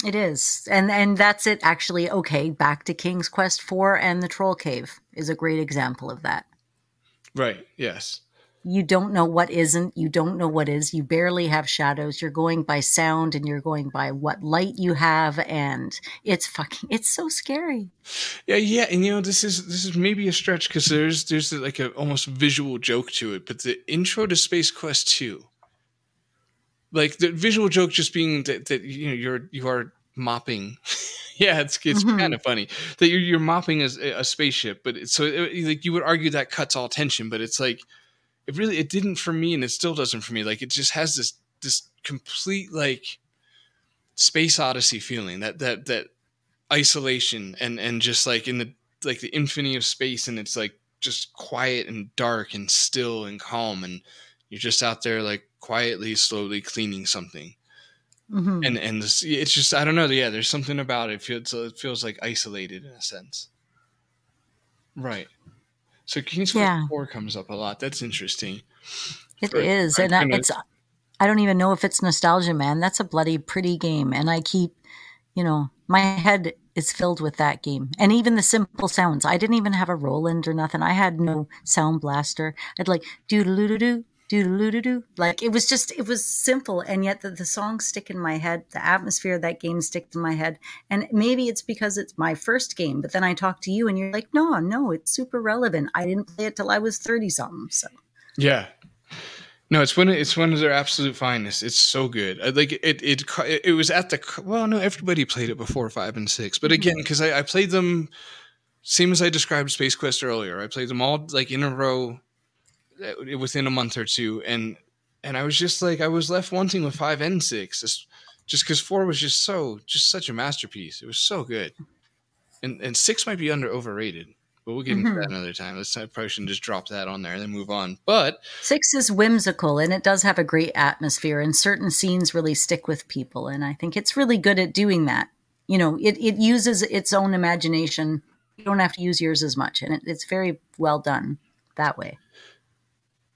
It is. And that's it actually. Okay, back to King's Quest 4, and the Troll Cave is a great example of that. Right. Yes. You don't know what isn't. You don't know what is. You barely have shadows. You're going by sound, and you're going by what light you have, and it's so scary. Yeah, and this is maybe a stretch, because there's like a almost visual joke to it, but the intro to Space Quest 2, like the visual joke just being that you are mopping. Yeah, it's kind of funny that you're mopping a spaceship, but like you would argue that cuts all tension, but it's like. It didn't for me, and it still doesn't for me. Like, it just has this complete like space odyssey feeling, that isolation and just like in the infinity of space, and it's like just quiet and dark and still and calm, and you're just out there like quietly, slowly cleaning something. And it's just, I don't know. Yeah, there's something about it. It feels like isolated in a sense. Right. So King's Quest 4 comes up a lot. That's interesting. It is. And I don't even know if it's nostalgia, man. That's a bloody pretty game. And I keep, my head is filled with that game. And even the simple sounds. I didn't even have a Roland or nothing. I had no sound blaster. I'd like doo-doo-doo-doo, doo-doo-doo-doo. Like, it was simple. And yet the songs stick in my head. The atmosphere of that game sticks in my head. And maybe it's because it's my first game. But then I talk to you and you're like, no, it's super relevant. I didn't play it till I was 30-something. So. Yeah. No, it's one of their absolute finest. It's so good. It was at the, well, no, everybody played it before 5 and 6. But again, because I played them, same as I described Space Quest earlier. I played them all like in a row within a month or two, and I was just like, I was left wanting with 5 and 6, just because 4 was just such a masterpiece. It was so good, and 6 might be overrated, but we'll get into that another time. I probably shouldn't just drop that on there and then move on. But 6 is whimsical, and it does have a great atmosphere, and certain scenes really stick with people, and I think it's really good at doing that. It uses its own imagination. You don't have to use yours as much, and it's very well done that way.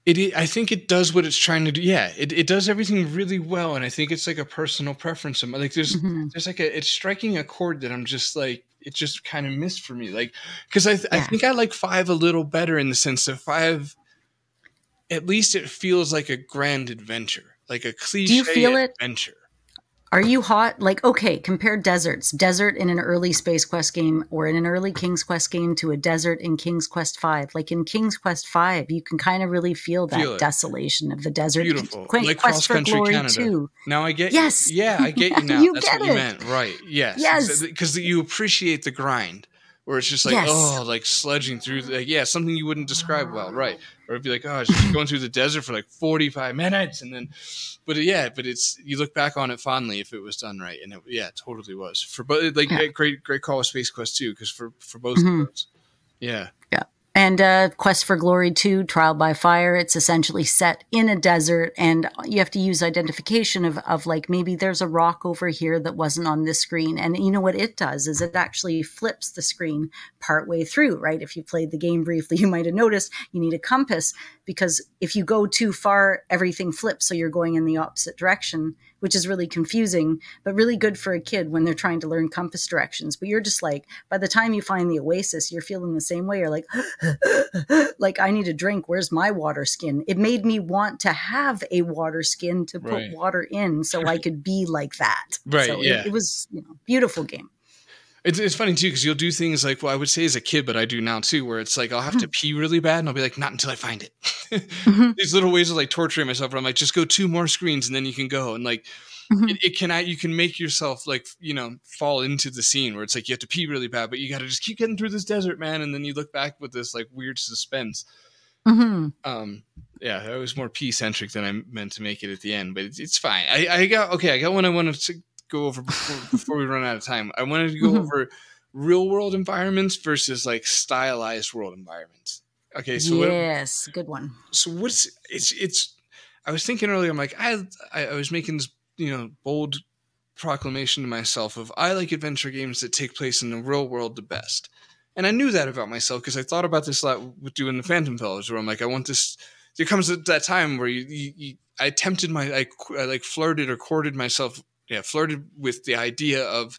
I think it does what it's trying to do. Yeah, it does everything really well, and I think it's like a personal preference. Like there's like it's striking a chord that I'm just like, it just kind of missed for me. Like, because I think I like 5 a little better in the sense that 5, at least it feels like a grand adventure, like a cliche Do you feel adventure. Are you hot? Like, okay, compare deserts. Desert in an early Space Quest game or in an early King's Quest game to a desert in King's Quest 5. Like in King's Quest 5, you can kind of really feel that desolation of the desert. Beautiful. Like Quest for Glory Canada. 2. Now I get you. Yeah, I get you now. You That's get what it. you meant. Right. Yes. Because you appreciate the grind. Where it's just like, like sludging through, something you wouldn't describe well, right? Or it'd be like, it's just going through the desert for like 45 minutes, and then, but it's, you look back on it fondly if it was done right, and it totally was. For both, great call with Space Quest 2, because for both of those, yeah. And Quest for Glory 2, Trial by Fire, it's essentially set in a desert, and you have to use identification of like, maybe there's a rock over here that wasn't on this screen. And you know what it does is it actually flips the screen partway through, right? If you played the game briefly, you might have noticed you need a compass, because if you go too far, everything flips, so you're going in the opposite direction, which is really confusing, but really good for a kid when they're trying to learn compass directions. But you're just like, by the time you find the oasis, you're feeling the same way. You're like, like, I need a drink. Where's my water skin? It made me want to have a water skin to put water in so I could be like that. Right, so yeah. It was beautiful game. It's funny too, because you'll do things like, well, I would say as a kid, but I do now too, where it's like I'll have to pee really bad, and I'll be like, not until I find it. These little ways of like torturing myself, where I'm like, just go 2 more screens, and then you can go, and like you can make yourself like fall into the scene where it's like you have to pee really bad, but you got to just keep getting through this desert, man, and then you look back with this like weird suspense. Yeah, that was more pee centric than I meant to make it at the end, but it's fine. I got one I wanted to go over before we run out of time. I wanted to go over real world environments versus like stylized world environments. Okay, so good one. So I was thinking earlier, I'm like, I was making this bold proclamation to myself of I like adventure games that take place in the real world the best. And I knew that about myself because I thought about this a lot with doing the Phantom Fellows, where I'm like, I want this. There comes that time where I attempted I like flirted or courted myself. Yeah, flirted with the idea of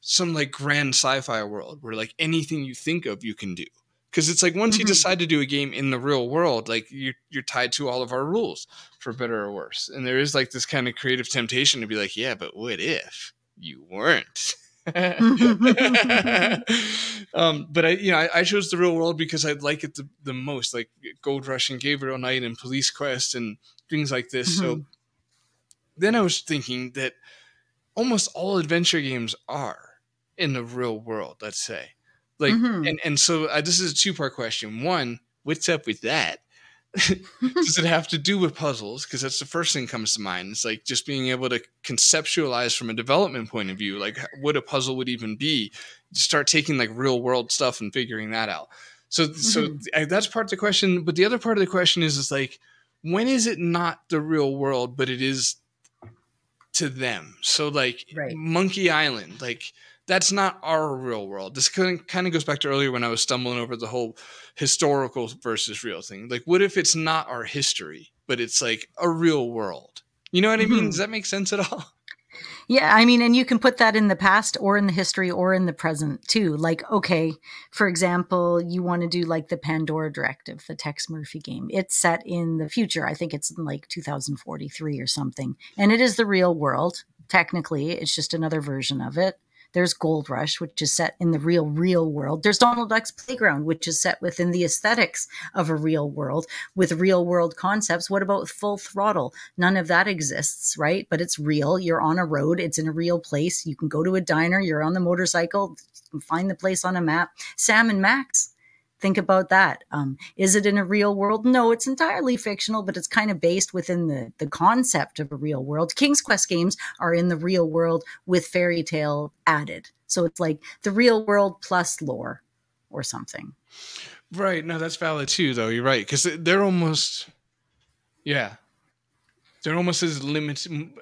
some like grand sci-fi world where like anything you think of you can do. Because it's like once you decide to do a game in the real world, like you're tied to all of our rules, for better or worse. And there is like this kind of creative temptation to be like, yeah, but what if you weren't? But I chose the real world because I like it the most, like Gold Rush and Gabriel Knight and Police Quest and things like this. So then I was thinking that almost all adventure games are in the real world, let's say. Like, and so this is a 2-part question. One, what's up with that? Does it have to do with puzzles? Because that's the first thing that comes to mind. It's like just being able to conceptualize from a development point of view, like what a puzzle would even be. Start taking like real world stuff and figuring that out. So that's part of the question. But the other part of the question is like, when is it not the real world, but it is to them? So like Monkey Island, like that's not our real world. This kind of goes back to earlier when I was stumbling over the whole historical versus real thing. Like, what if it's not our history, but it's like a real world? You know what I mean? Does that make sense at all? Yeah, I mean, and you can put that in the past or in the history or in the present too. Like, okay, for example, you want to do like the Pandora Directive, the Tex Murphy game. It's set in the future. I think it's in like 2043 or something. And it is the real world. Technically, it's just another version of it. There's Gold Rush, which is set in the real world. There's Donald Duck's Playground, which is set within the aesthetics of a real world with real world concepts. What about Full Throttle? None of that exists, right? But it's real. You're on a road. It's in a real place. You can go to a diner. You're on the motorcycle. You can find the place on a map. Sam and Max. Think about that. Is it in a real world? No, it's entirely fictional, but it's kind of based within the concept of a real world. King's Quest games are in the real world with fairy tale added. So it's like the real world plus lore or something. Right. No, that's valid too, though. You're right. Because they're almost, they're almost as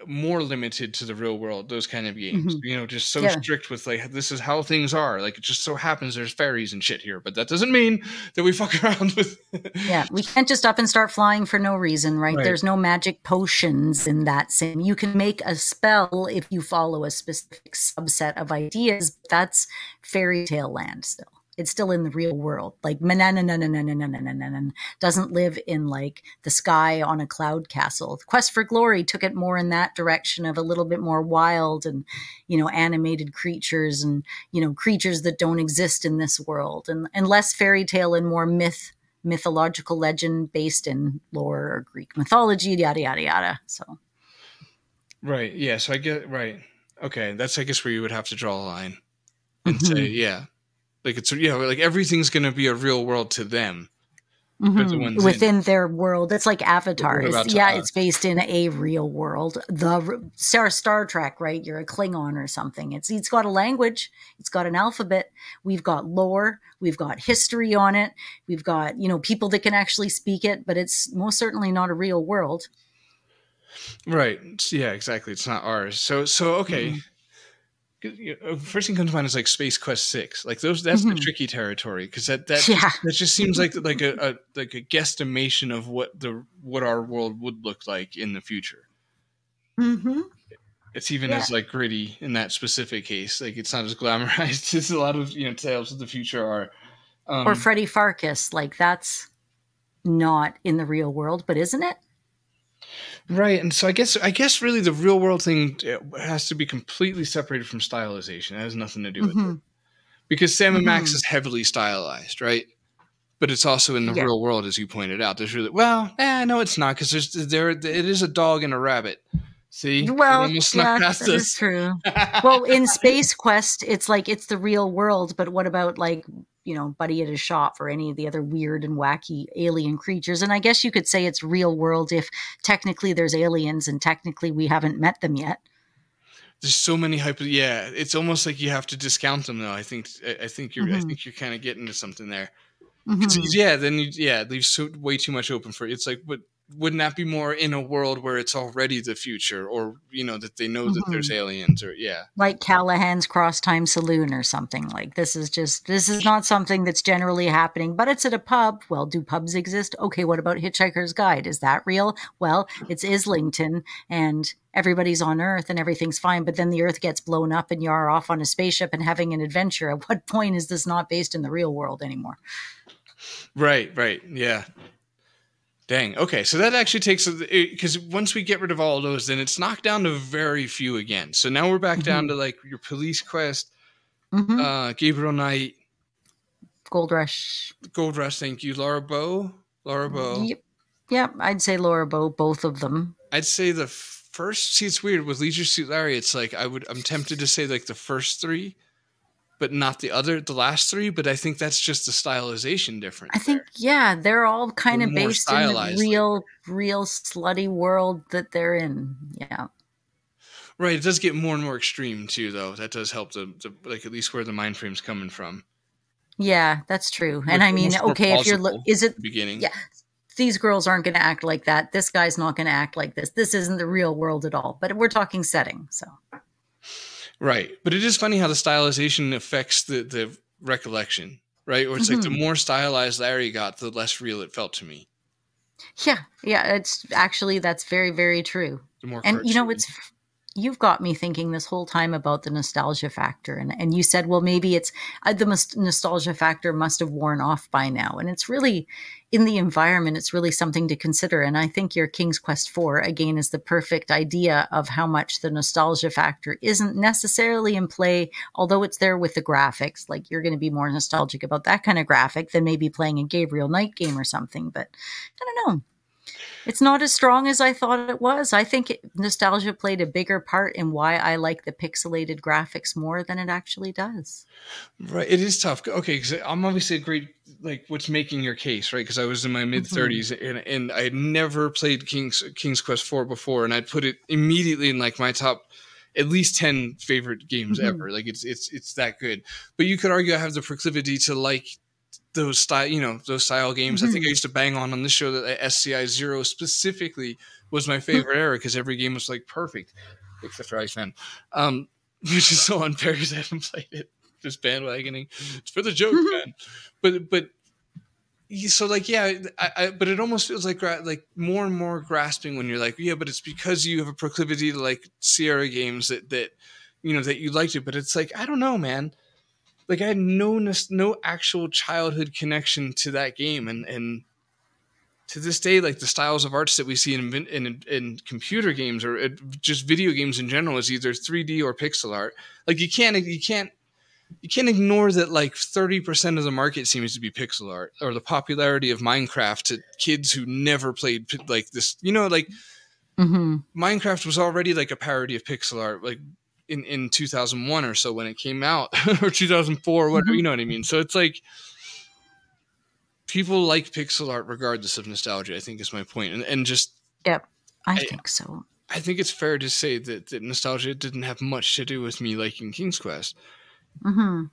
more limited to the real world, those kind of games, just so strict with like, this is how things are. Like, it just so happens there's fairies and shit here, but that doesn't mean that we fuck around with. Yeah. We can't just up and start flying for no reason, right? There's no magic potions in that same. You can make a spell if you follow a specific subset of ideas. That's fairy tale land still. It's still in the real world. Like doesn't live in like the sky on a cloud castle. Quest for Glory took it more in that direction of a little bit more wild and, animated creatures and, creatures that don't exist in this world and less fairy tale and more mythological legend based in lore or Greek mythology, yada, yada, yada. So. Right. Yeah. So I get, right. Okay. That's, I guess, where you would have to draw a line and say, like it's like everything's going to be a real world to them. Within their world. It's like Avatar. It's based in a real world. The Star Trek, right? You're a Klingon or something. It's got a language. It's got an alphabet. We've got lore. We've got history on it. We've got, people that can actually speak it, but it's most certainly not a real world. Right. Yeah, exactly. It's not ours. So okay. First thing comes to mind is like Space Quest 6. Like that's the tricky territory because that just seems like a guesstimation of what our world would look like in the future. It's even as like gritty in that specific case. Like it's not as glamorized as a lot of tales of the future are. Or Freddy Farkas, like that's not in the real world, but isn't it? Right, and so I guess really the real world thing has to be completely separated from stylization. It has nothing to do with it. Because Sam and Max is heavily stylized, right? But it's also in the Yeah. real world, as you pointed out. There's really no, it's not, because it is a dog and a rabbit. See, Well, it almost snuck past that is us. true. Well, in Space Quest, it's like it's the real world, but what about like, you know, Buddy at his shop or any of the other weird and wacky alien creatures? And I guess you could say it's real world if technically there's aliens and technically we haven't met them yet. There's so many yeah, it's almost like you have to discount them though. I think you're kind of getting to something there. Yeah, then it leaves way too much open for it. It's like, but wouldn't that be more in a world where it's already the future, or you know that they know that there's aliens, or like Callahan's Cross Time Saloon or something? Like this is not something that's generally happening, but it's at a pub. Well, do pubs exist? Okay, what about Hitchhiker's Guide? Is that real? Well, it's Islington and everybody's on Earth and everything's fine, but then the Earth gets blown up and you're off on a spaceship and having an adventure. At what point is this not based in the real world anymore? Right, yeah. Dang. Okay, so that actually takes, because once we get rid of all of those, then it's knocked down to very few again. So now we're back down to like your Police Quest, Gabriel Knight, Gold Rush. Thank you, Laura Bow. Yep, I'd say Laura Bow, both of them. I'd say the first. See, it's weird with Leisure Suit Larry. It's like I'm tempted to say like the first three, but not the last three. But I think that's just the stylization difference. I think, they're all kind of based in the real slutty world that they're in. Yeah. Right. It does get more and more extreme too, though. That does help the like at least where the mind frame's coming from. Yeah, that's true. And I mean, okay, if is it beginning? Yeah. These girls aren't going to act like that. This guy's not going to act like this. This isn't the real world at all. But we're talking setting, so. Right. But it is funny how the stylization affects the recollection, right? Or it's like the more stylized Larry got, the less real it felt to me. Yeah. It's actually, that's very, very true. The more and you know, you've got me thinking this whole time about the nostalgia factor. And you said, well, maybe it's the nostalgia factor must have worn off by now. And it's really, in the environment, it's really something to consider. And I think your King's Quest IV, again, is the perfect idea of how much the nostalgia factor isn't necessarily in play, although it's there with the graphics. Like, you're going to be more nostalgic about that kind of graphic than maybe playing a Gabriel Knight game or something. But I don't know. It's not as strong as I thought it was. I think nostalgia played a bigger part in why I like the pixelated graphics more than it actually does. Right. It is tough. Okay, because I'm obviously a great, like, what's making your case, right? Because I was in my mid-30s and I had never played King's Quest IV before, and I'd put it immediately in, like, my top at least 10 favorite games ever. Like, it's that good. But you could argue I have the proclivity to like those style games. I think I used to bang on this show that SCI 0 specifically was my favorite era because every game was like perfect, except for Iceman, which is so unfair because I haven't played it. Just bandwagoning. It's for the joke, man. But so like, but it almost feels like more and more grasping when you're like, but it's because you have a proclivity to like Sierra games that you liked it. But it's like, I don't know, man. Like, I had no actual childhood connection to that game, and to this day, like, the styles of arts that we see in computer games or just video games in general is either 3D or pixel art. Like, you can't ignore that. Like, 30% of the market seems to be pixel art, or the popularity of Minecraft to kids who never played like this. Minecraft was already like a parody of pixel art, like. In 2001 or so when it came out, or 2004, or whatever, you know what I mean? So it's like people like pixel art regardless of nostalgia, I think is my point. And just... Yep, I think so. I think it's fair to say that nostalgia didn't have much to do with me liking King's Quest. I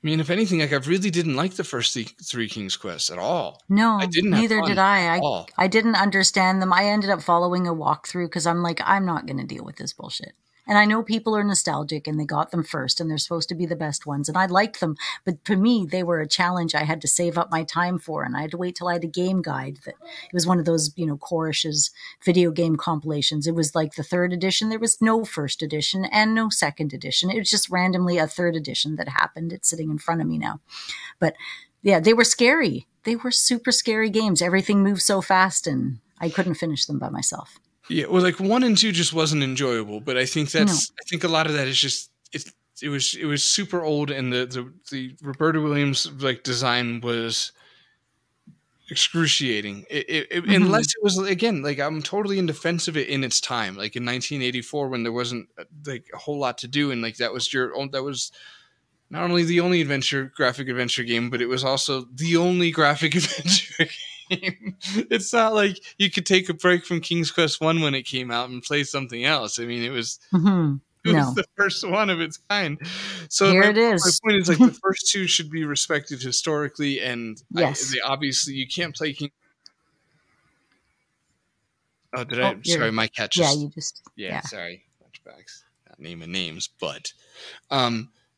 mean, if anything, like, I really didn't like the first three King's Quests at all. No, I didn't. Neither did I. I didn't understand them. I ended up following a walkthrough because I'm like, I'm not going to deal with this bullshit. And I know people are nostalgic and they got them first and they're supposed to be the best ones. And I liked them. But for me, they were a challenge I had to save up my time for. And I had to wait till I had a game guide. It was one of those, Korish's video game compilations. It was like the third edition. There was no first edition and no second edition. It was just randomly a third edition that happened. It's sitting in front of me now. But yeah, they were scary. They were super scary games. Everything moved so fast and I couldn't finish them by myself. Yeah, well, like 1 and 2 just wasn't enjoyable, but I think I think a lot of that is just it was super old, and the Roberta Williams like design was excruciating. Unless it was, again, like, I'm totally in defense of it in its time, like in 1984 when there wasn't like a whole lot to do, and like that was not only the only graphic adventure game, but it was also the only graphic adventure game. It's not like you could take a break from King's Quest 1 when it came out and play something else. I mean, it was the first one of its kind. So Here it is. My point is, like, the first two should be respected historically, and yes. Obviously you can't play King. Oh, did I? Sorry, my cat just. Yeah, you just. Yeah, sorry. Flashbacks. Not naming names, but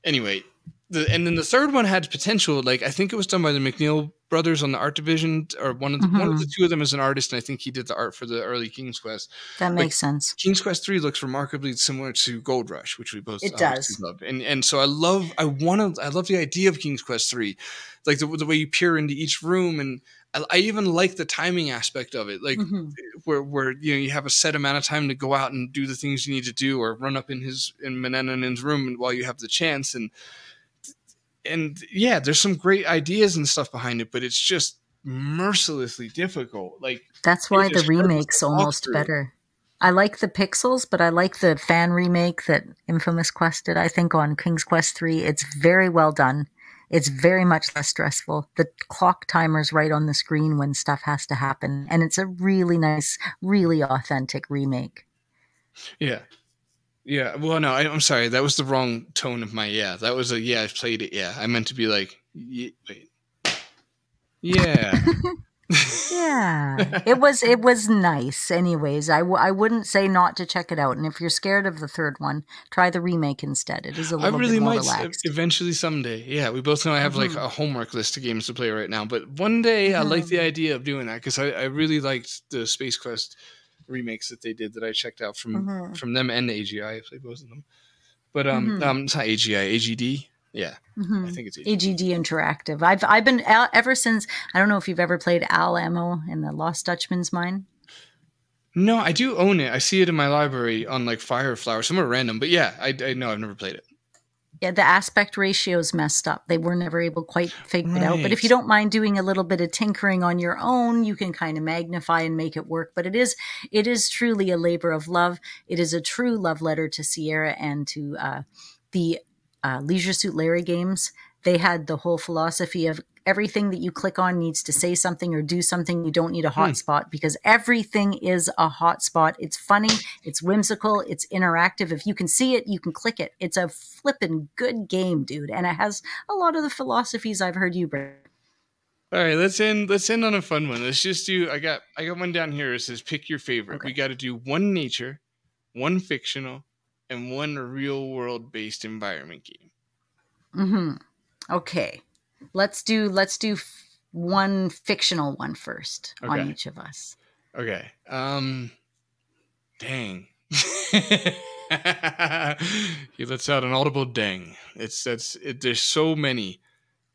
anyway. And then the third one had potential. Like, I think it was done by the McNeil brothers on the art division, or one of the two of them is an artist, and I think he did the art for the early King's Quest. That makes sense. King's Quest 3 looks remarkably similar to Gold Rush, which we both does love. And so I love the idea of King's Quest 3, like the way you peer into each room, and I even like the timing aspect of it, like where you have a set amount of time to go out and do the things you need to do, or run up in Menenen's room while you have the chance, and yeah, there's some great ideas and stuff behind it, but it's just mercilessly difficult. Like, that's why the remake's almost better. I like the pixels, but I like the fan remake that Infamous Quest did, I think, on King's Quest 3. It's very well done. It's very much less stressful. The clock timer's right on the screen when stuff has to happen, and it's a really nice, really authentic remake. Yeah. Yeah, well, no, I'm sorry. That was the wrong tone of my That was I've played it, I meant to be like, wait. Yeah. Yeah. It was nice. Anyways, I wouldn't say not to check it out. And if you're scared of the third one, try the remake instead. It is a little bit more relaxed. Eventually someday. Yeah, we both know I have like a homework list of games to play right now. But one day I like the idea of doing that, because I really liked the Space Quest remakes that they did that I checked out from them and the AGI. I played both of them, but it's not AGI, AGD. Yeah, I think it's AGD Interactive. I've been ever since. I don't know if you've ever played Al Ammo in the Lost Dutchman's Mine. No, I do own it. I see it in my library on like Fireflower, somewhere random. But yeah, I know I've never played it. Yeah, the aspect ratio's messed up. They were never able to quite figure it out. But if you don't mind doing a little bit of tinkering on your own, you can kind of magnify and make it work. But it is truly a labor of love. It is a true love letter to Sierra and to the Leisure Suit Larry games. They had the whole philosophy of everything that you click on needs to say something or do something. You don't need a hotspot, because everything is a hotspot. It's funny. It's whimsical. It's interactive. If you can see it, you can click it. It's a flippin' good game, dude. And it has a lot of the philosophies I've heard you bring. All right, let's end on a fun one. Let's just do, I got one down here. It says pick your favorite. Okay. We got to do one nature, one fictional, and one real world based environment game. Okay. Let's do one fictional one first on each of us. Okay. Dang. He lets out an audible dang. There's so many.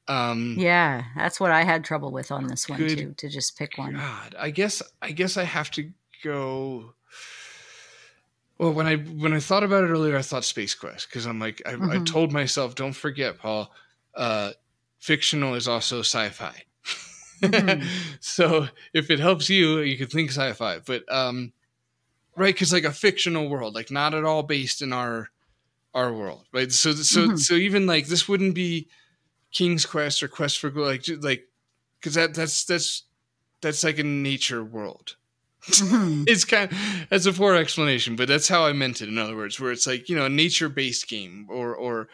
Yeah, that's what I had trouble with on this one too, to just pick one. God, I guess I have to go. Well, when I thought about it earlier, I thought Space Quest, because I'm like, I told myself, don't forget, Paul, fictional is also sci-fi. So if it helps you could think sci-fi, but right, because like a fictional world, like not at all based in our world, right? So even like this wouldn't be King's Quest or Quest for Gold, like because that's like a nature world. It's that's a poor explanation, but that's how I meant it. In other words, where it's like, a nature-based game, or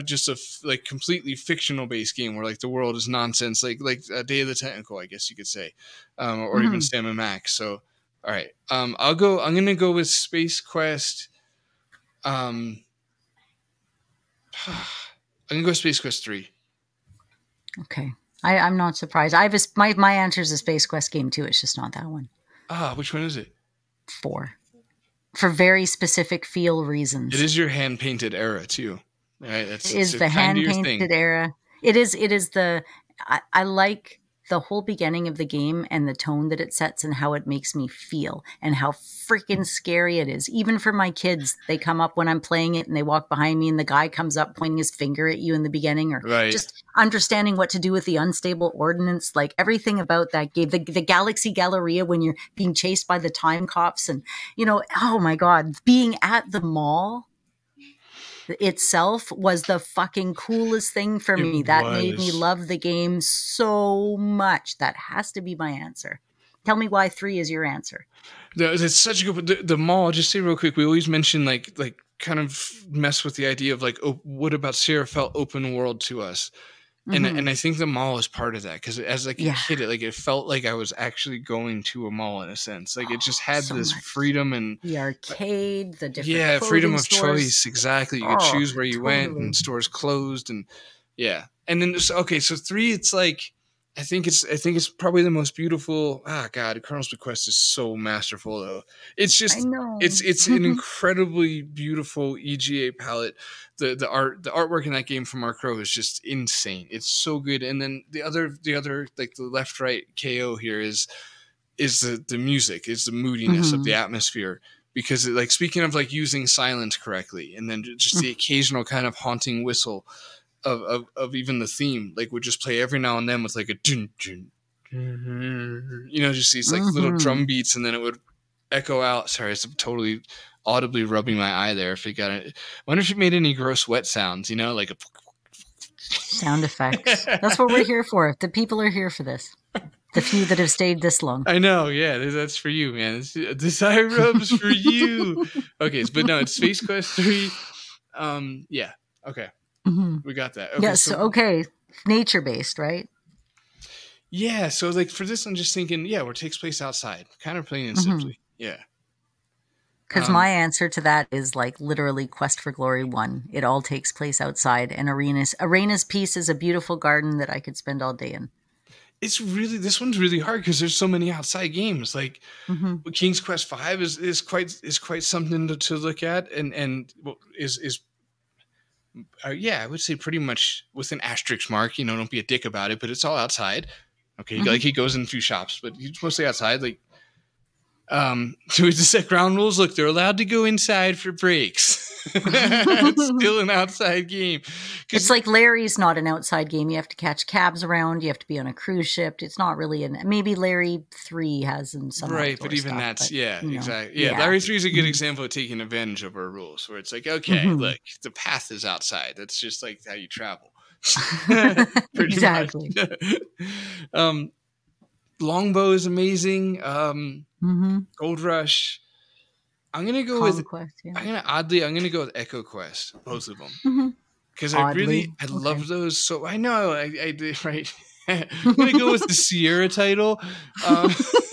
just a completely fictional based game where like the world is nonsense, like a Day of the Tentacle, I guess you could say, or even Sam & Max. So, all right, I'm gonna go with Space Quest. I'm gonna go Space Quest 3. Okay, I'm not surprised. My answer is a Space Quest game too. It's just not that one. Which one is it? 4. For very specific feel reasons. It is your hand painted era too. Right? It is the hand painted era. It is the. I like the whole beginning of the game and the tone that it sets and how it makes me feel and how freaking scary it is. Even for my kids, they come up when I'm playing it and they walk behind me and the guy comes up pointing his finger at you in the beginning, or just understanding what to do with the unstable ordnance, like everything about that game, the Galaxy Galleria when you're being chased by the time cops and, you know, oh my God, being at the mall itself was the fucking coolest thing for me. That made me love the game so much. That has to be my answer. Tell me why 3 is your answer. That's such a good. The mall. Just say real quick. We always mention like kind of mess with the idea of like, oh, what about Sierra felt open world to us? And I think the mall is part of that, because as like a kid, it felt like I was actually going to a mall in a sense. Like it just had this freedom and the arcade, the different freedom of stores. choice. Exactly, you could choose where you went, and stores closed, and and then so 3, it's like I think it's probably the most beautiful. God, Colonel's Bequest is so masterful though. It's just it's an incredibly beautiful EGA palette. The artwork in that game from Mark Crow is just insane. It's so good. And then the other like the left right KO here is the music, is the moodiness of the atmosphere, because it, like, speaking of like using silence correctly, and then just the occasional kind of haunting whistle of even the theme, like, would just play every now and then with like a dun, dun, dun, you know, just these like little drum beats, and then it would echo out. Sorry, it's totally audibly rubbing my eye there. If you got it, I wonder if it made any gross wet sounds, you know, like a sound effects. That's what we're here for. The people are here for this. The few that have stayed this long. I know, yeah, that's for you, man. This eye rubs for you. Okay, but no, it's Space Quest 3. Yeah, okay. We got that. Okay, yes, okay. Nature-based, right? Yeah, so like for this, I'm just thinking, where it takes place outside. Kind of plain and simply. Yeah. Because my answer to that is like literally Quest for Glory 1. It all takes place outside, and Arena's piece is a beautiful garden that I could spend all day in. It's really, this one's really hard because there's so many outside games. Like King's Quest V is quite something to look at, and is I would say pretty much with an asterisk mark. You know, don't be a dick about it, but it's all outside. Okay, like he goes in through shops, but he's mostly outside. Like, so we just set ground rules. Look, they're allowed to go inside for breaks. It's still an outside game. It's like Larry's not an outside game. You have to catch cabs around. You have to be on a cruise ship. It's not really maybe Larry 3 has some right, but even stuff, exactly. Yeah, Larry 3 is a good example of taking advantage of our rules, where it's like, okay, look, the path is outside. That's just like how you travel. Exactly. Longbow is amazing. Gold Rush. I'm gonna go with Quest, I'm gonna go with Echo Quest, both of them, because I love those. So I know I did right. I'm gonna go with the Sierra title.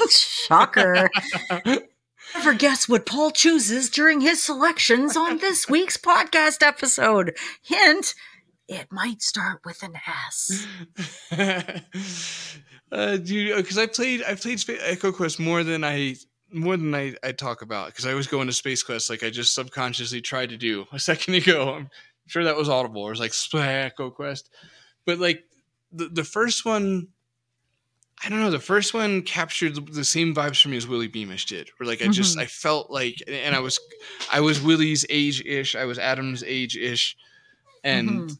Shocker! Never guess what Paul chooses during his selections on this week's podcast episode. Hint: it might start with an S. Dude, because I played Echo Quest more than I talk about, because I was going to Space Quest like I just subconsciously tried to do a second ago. I'm sure that was audible. It was like Echo Quest, but like the first one, I don't know. The first one captured the same vibes for me as Willie Beamish did. Where like I felt like, and I was Willie's age-ish, I was Adam's age-ish, and.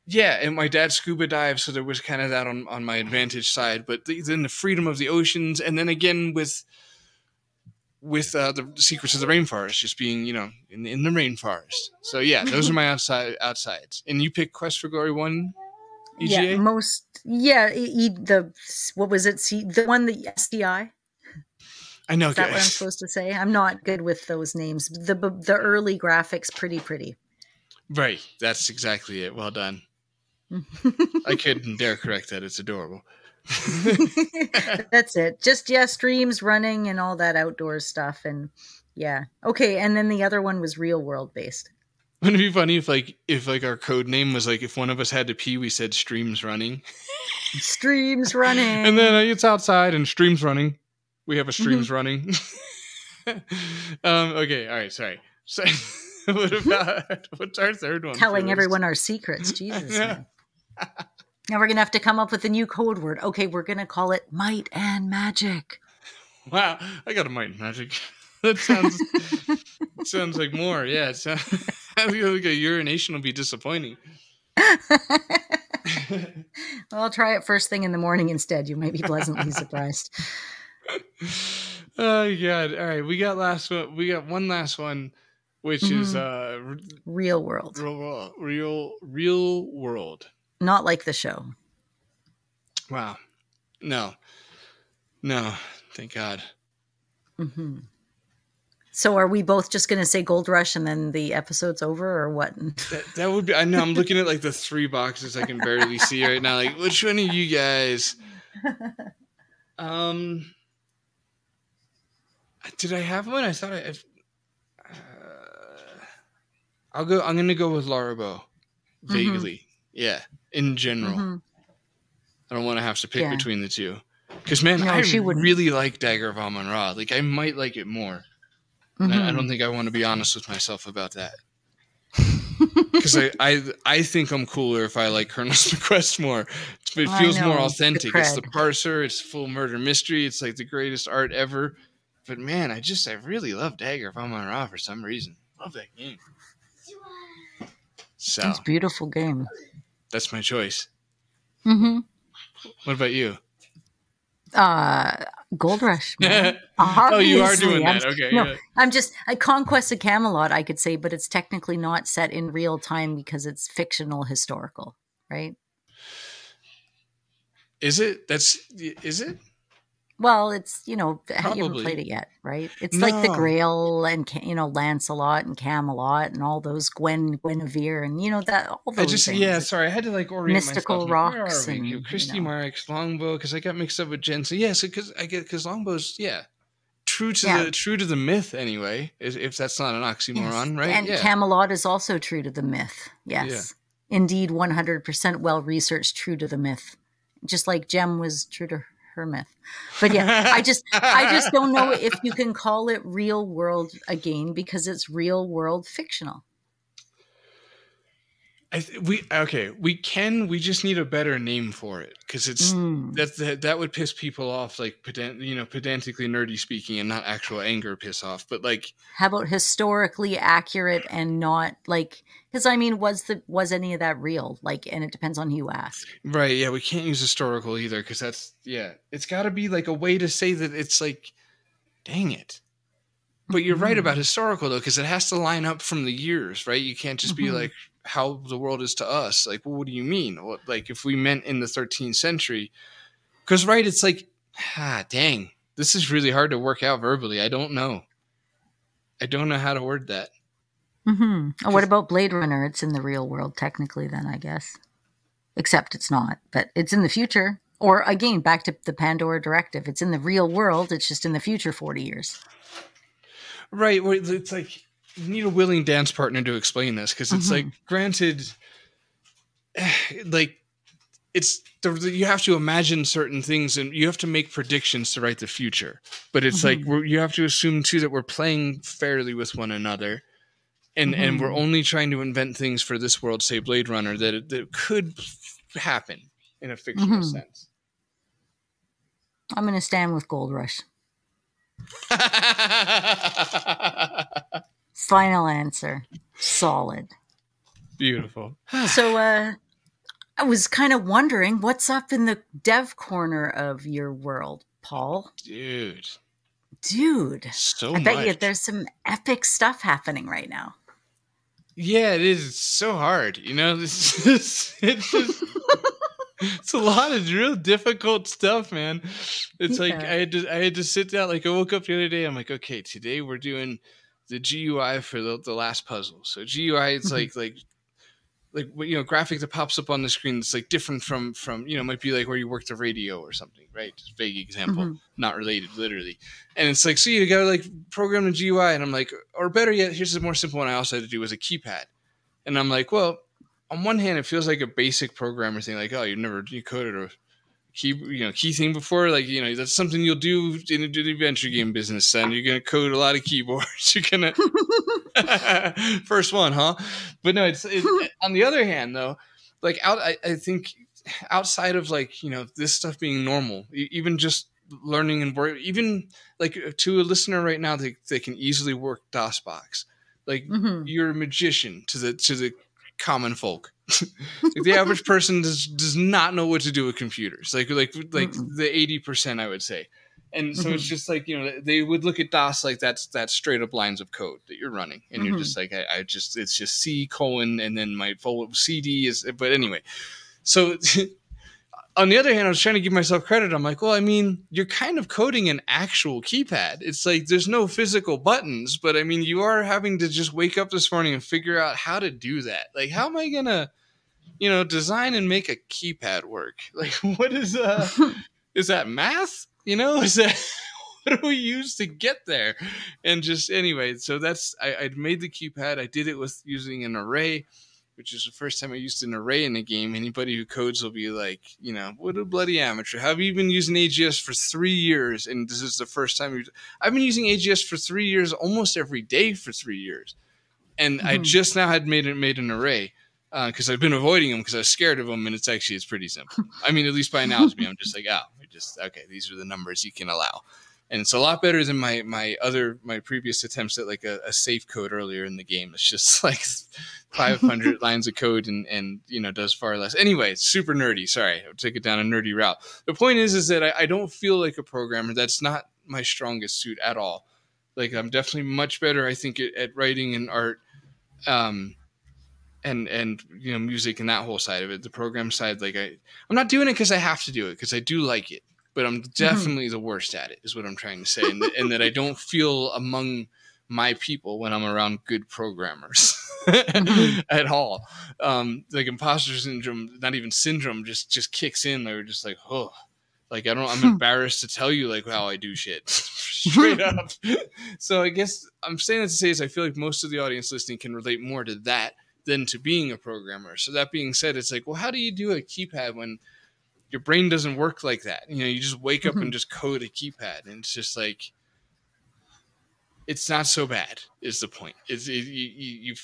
Yeah, and my dad scuba dived, so there was kind of that on my advantage side. But then the freedom of the oceans, and then again with the Secrets of the Rainforest, just being, you know, in the rainforest. So yeah, those are my outsides. And you pick Quest for Glory 1 EGA? What was it? The one, the SDI? I know. Is that what I'm supposed to say? I'm not good with those names. The early graphics, pretty. Right, that's exactly it. Well done. I couldn't dare correct that. It's adorable. That's it. Just streams running and all that outdoor stuff, and okay. And then the other one was real world based. Wouldn't it be funny if our code name was like, if one of us had to pee, we said streams running. Streams running, and then it's outside and streams running. We have a streams running. Okay, all right. Sorry. So, what's our third one? Telling everyone our secrets. Jesus. Now we're going to have to come up with a new code word. Okay, we're going to call it might and magic. Wow, I got a might and magic. That sounds like more. Yeah, it sounds like a urination will be disappointing. Well, I'll try it first thing in the morning instead. You might be pleasantly surprised. Oh God! All right, we got one last one, which is real world. Real world. Not like the show. Wow. No. Thank God. Mm-hmm. So are we both just going to say Gold Rush and then the episode's over, or what? That would be. I know. I'm looking at like the 3 boxes I can barely see right now. Like, which one are you guys? Did I have one? I thought I'm gonna go with Larabow. Vaguely, yeah. In general, I don't want to have to pick between the two. Because man, I really like Dagger of Amon-Ra. Like, I might like it more. I don't think I want to be honest with myself about that. Because I think I'm cooler if I like Colonel's Bequest more. It feels more authentic. It's the parser. It's full murder mystery. It's like the greatest art ever. But man, I really love Dagger of Amon-Ra for some reason. Love that game. So it's a beautiful game. That's my choice. What about you? Gold Rush. Oh, you are doing that. Okay. No, I'm just Conquest of Camelot, I could say, but it's technically not set in real time because it's fictional historical, right? Is it? Is it? Well, it's, you haven't played it yet, right? It's like the Grail and, Lancelot and Camelot and all those Guinevere and, that, all those things. Sorry, I had to like orient mystical myself. rocks. Where are we? Christy Marx, Longbow, because I got mixed up with Jen. So, because Longbow's, true to the myth anyway, if that's not an oxymoron, right? And Camelot is also true to the myth. Yes. Yeah. Indeed, 100% well-researched, true to the myth. Just like Jem was true to her myth. But I just don't know if you can call it real world again because it's real world fictional. We can. We just need a better name for it because it's that would piss people off, like pedantically nerdy speaking, and not actual anger piss off. But like, how about historically accurate and not like? Because was any of that real? Like, and it depends on who you ask. Right? Yeah, we can't use historical either because that's it's got to be like a way to say that it's like, dang it. But you're right about historical though, because it has to line up from the years, right? You can't just be like how the world is to us. Like, well, what do you mean? What, like, if we meant in the 13th century? Because it's like, dang, this is really hard to work out verbally. I don't know how to word that. Oh, what about Blade Runner? It's in the real world technically, then I guess, except it's not. But it's in the future. Or again, back to the Pandora Directive. It's in the real world. It's just in the future 40 years. Right. Well, it's like you need a willing dance partner to explain this because it's like, granted, like you have to imagine certain things and you have to make predictions to write the future. But it's like you have to assume too that we're playing fairly with one another, and we're only trying to invent things for this world, say Blade Runner, that could happen in a fictional sense. I'm going to stand with Gold Rush. Final answer. Solid. Beautiful. So I was kind of wondering what's up in the dev corner of your world, Paul. Dude. So I bet you there's some epic stuff happening right now. Yeah, it is. It's so hard. It's just it's a lot of real difficult stuff, man. It's like I had to sit down. Like I woke up the other day. I'm like, okay, today we're doing the GUI for the last puzzle. So GUI, it's like graphic that pops up on the screen. It's like different from might be like where you work the radio or something, right? Just vague example, not related, literally. And it's like, so you gotta like program the GUI, and I'm like, or better yet, here's the more simple one I also had to do was a keypad, and I'm like, well. On one hand, it feels like a basic programmer thing, like, oh, you coded a key thing before, like, that's something you'll do in the adventure game business. Son, you're gonna code a lot of keyboards. You're gonna first one, huh? But no, it's on the other hand though, like I think outside of like, this stuff being normal, even just learning and work, even like to a listener right now, they can easily work DOSBox. Like you're a magician to the common folk. Like the average person does not know what to do with computers. Like the 80%, I would say. And so it's just like, they would look at DOS like that's straight up lines of code that you're running. And you're just like, it's just C : and then my full CD is, but anyway. So on the other hand, I was trying to give myself credit. I'm like, well, I mean, you're kind of coding an actual keypad. It's like there's no physical buttons, but I mean, you are having to just wake up this morning and figure out how to do that. Like, how am I going to, design and make a keypad work? Like, what is that math? Is that what do we use to get there? And just anyway, so I made the keypad. I did it with using an array, which is the first time I used an array in a game. Anybody who codes will be like, what a bloody amateur. Have you been using AGS for 3 years? And this is the first time I've been using AGS for 3 years, almost every day for 3 years. And I just now had made an array because I've been avoiding them because I was scared of them. And it's pretty simple. I mean, at least by now, I'm just like, okay, these are the numbers you can allow. And it's a lot better than my previous attempts at like a safe code earlier in the game. It's just like 500 lines of code and does far less. Anyway, it's super nerdy. Sorry, I'll take it down a nerdy route. The point is that I don't feel like a programmer. That's not my strongest suit at all. Like I'm definitely much better, I think, at writing and art, and music and that whole side of it. The program side, like I'm not doing it because I have to do it because I do like it. But I'm definitely the worst at it, is what I'm trying to say. And that I don't feel among my people when I'm around good programmers at all. Like imposter syndrome, not even syndrome, just kicks in. They're just like, oh, like I'm embarrassed to tell you like how I do shit straight up. So I guess I'm saying that to say is I feel like most of the audience listening can relate more to that than to being a programmer. So that being said, it's like, well, how do you do a keypad when your brain doesn't work like that? You just wake up and just code a keypad, and it's just like, it's not so bad is the point. You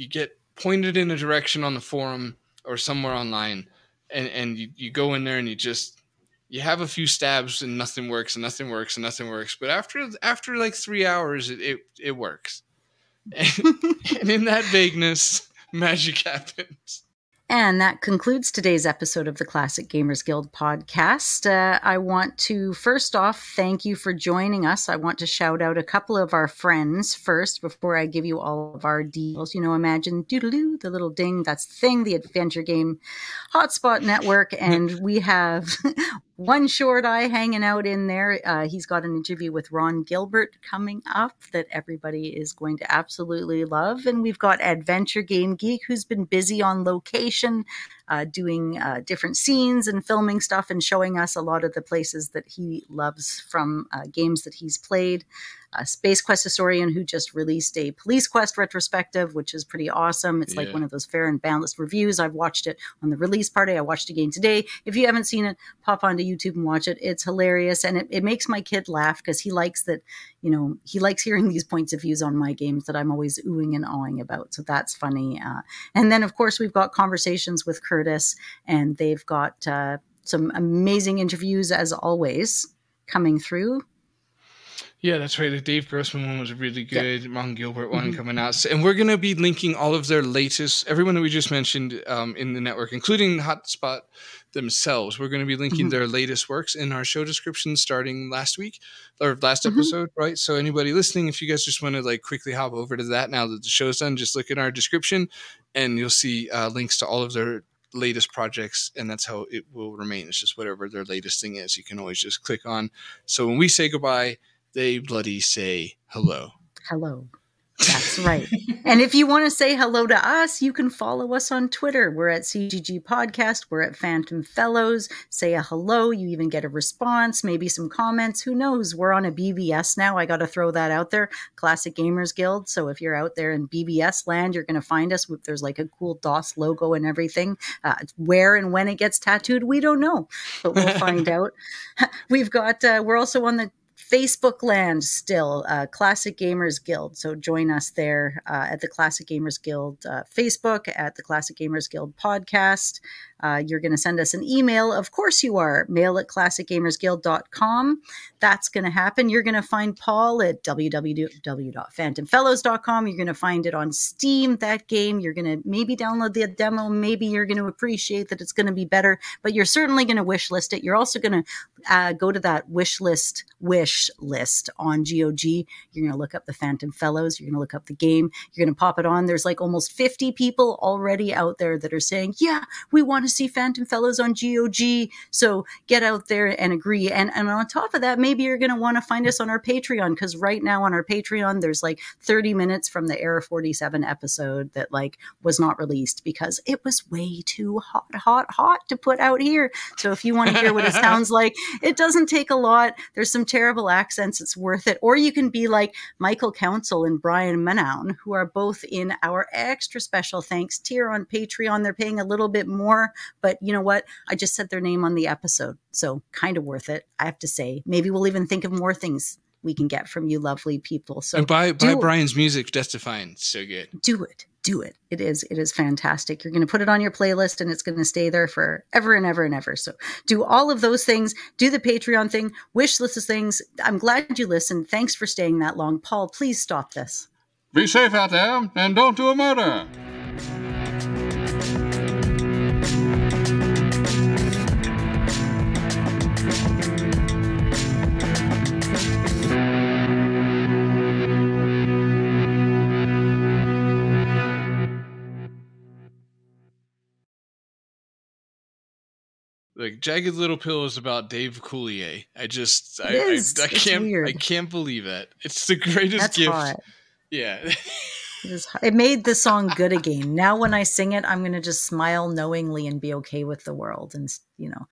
get pointed in a direction on the forum or somewhere online, and you go in there and you have a few stabs and nothing works and nothing works and nothing works. But after like 3 hours, it works. And in that vagueness, magic happens. And that concludes today's episode of the Classic Gamers Guild podcast. I want to first off thank you for joining us. I want to shout out a couple of our friends first before I give you all of our deals. Imagine doodaloo, the little ding, that's the thing, the adventure game Hotspot network. And we have one short eye hanging out in there. He's got an interview with Ron Gilbert coming up that everybody is going to absolutely love. And we've got Adventure Game Geek, who's been busy on location, doing different scenes and filming stuff and showing us a lot of the places that he loves from games that he's played. Space Quest historian who just released a Police Quest retrospective, which is pretty awesome. It's like one of those fair and boundless reviews. I've watched it on the release party. I watched it again today. If you haven't seen it, pop onto YouTube and watch it. It's hilarious. And it makes my kid laugh because he likes that, he likes hearing these points of views on my games that I'm always oohing and awing about. So that's funny. And then, of course, we've got conversations with Curtis, and they've got some amazing interviews, as always, coming through. Yeah, that's right. The Dave Grossman one was really good. Yeah. Ron Gilbert one coming out. And we're going to be linking all of their latest, everyone that we just mentioned in the network, including Hotspot themselves. We're going to be linking their latest works in our show description starting last week or last episode, right? So anybody listening, if you guys just want to like quickly hop over to that now that the show's done, just look in our description and you'll see links to all of their latest projects, and that's how it will remain. It's just whatever their latest thing is, you can always just click on. So when we say goodbye, they bloody say hello. Hello. That's right. And if you want to say hello to us, you can follow us on Twitter. We're at CGG Podcast. We're at Phantom Fellows. Say a hello. You even get a response, maybe some comments. Who knows? We're on a BBS now. I got to throw that out there. Classic Gamers Guild. So if you're out there in BBS land, you're going to find us. There's like a cool DOS logo and everything. Where and when it gets tattooed, we don't know, but we'll find out. We've got, we're also on the Facebook land still, Classic Gamers Guild. So join us there at the Classic Gamers Guild Facebook, at the Classic Gamers Guild podcast. You're going to send us an email. Of course you are. mail@classicgamersguild.com. That's going to happen. You're going to find Paul at www.phantomfellows.com. You're going to find it on Steam, that game. You're going to maybe download the demo. Maybe you're going to appreciate that it's going to be better, but you're certainly going to wish list it. You're also going to go to that wish list on GOG. You're going to look up the Phantom Fellows. You're going to look up the game. You're going to pop it on. There's like almost 50 people already out there that are saying, yeah, we want to see Phantom Fellows on GOG. So get out there and agree. And on top of that, maybe you're going to want to find us on our Patreon, because right now on our Patreon, there's like 30 minutes from the Era 47 episode that like was not released because it was way too hot to put out here. So if you want to hear what it sounds like, it doesn't take a lot. There's some terrible accents. It's worth it. Or you can be like Michael Council and Brian Manown, who are both in our extra special thanks tier on Patreon. They're paying a little bit more, but you know what? I just said their name on the episode. So kind of worth it, I have to say. Maybe we'll even think of more things we can get from you lovely people. So and buy Brian's music just to find. So good. Do it. It is fantastic. You're going to put it on your playlist and it's going to stay there for ever and ever and ever. So do all of those things. Do the Patreon thing. Wish list things. I'm glad you listened. Thanks for staying that long. Paul, please stop this. Be safe out there and don't do a murder. Like Jagged Little Pill is about Dave Coulier. I can't believe it. It's the greatest That's gift. Hot. Yeah. It made the song good again. Now when I sing it, I'm going to just smile knowingly and be okay with the world. And, you know,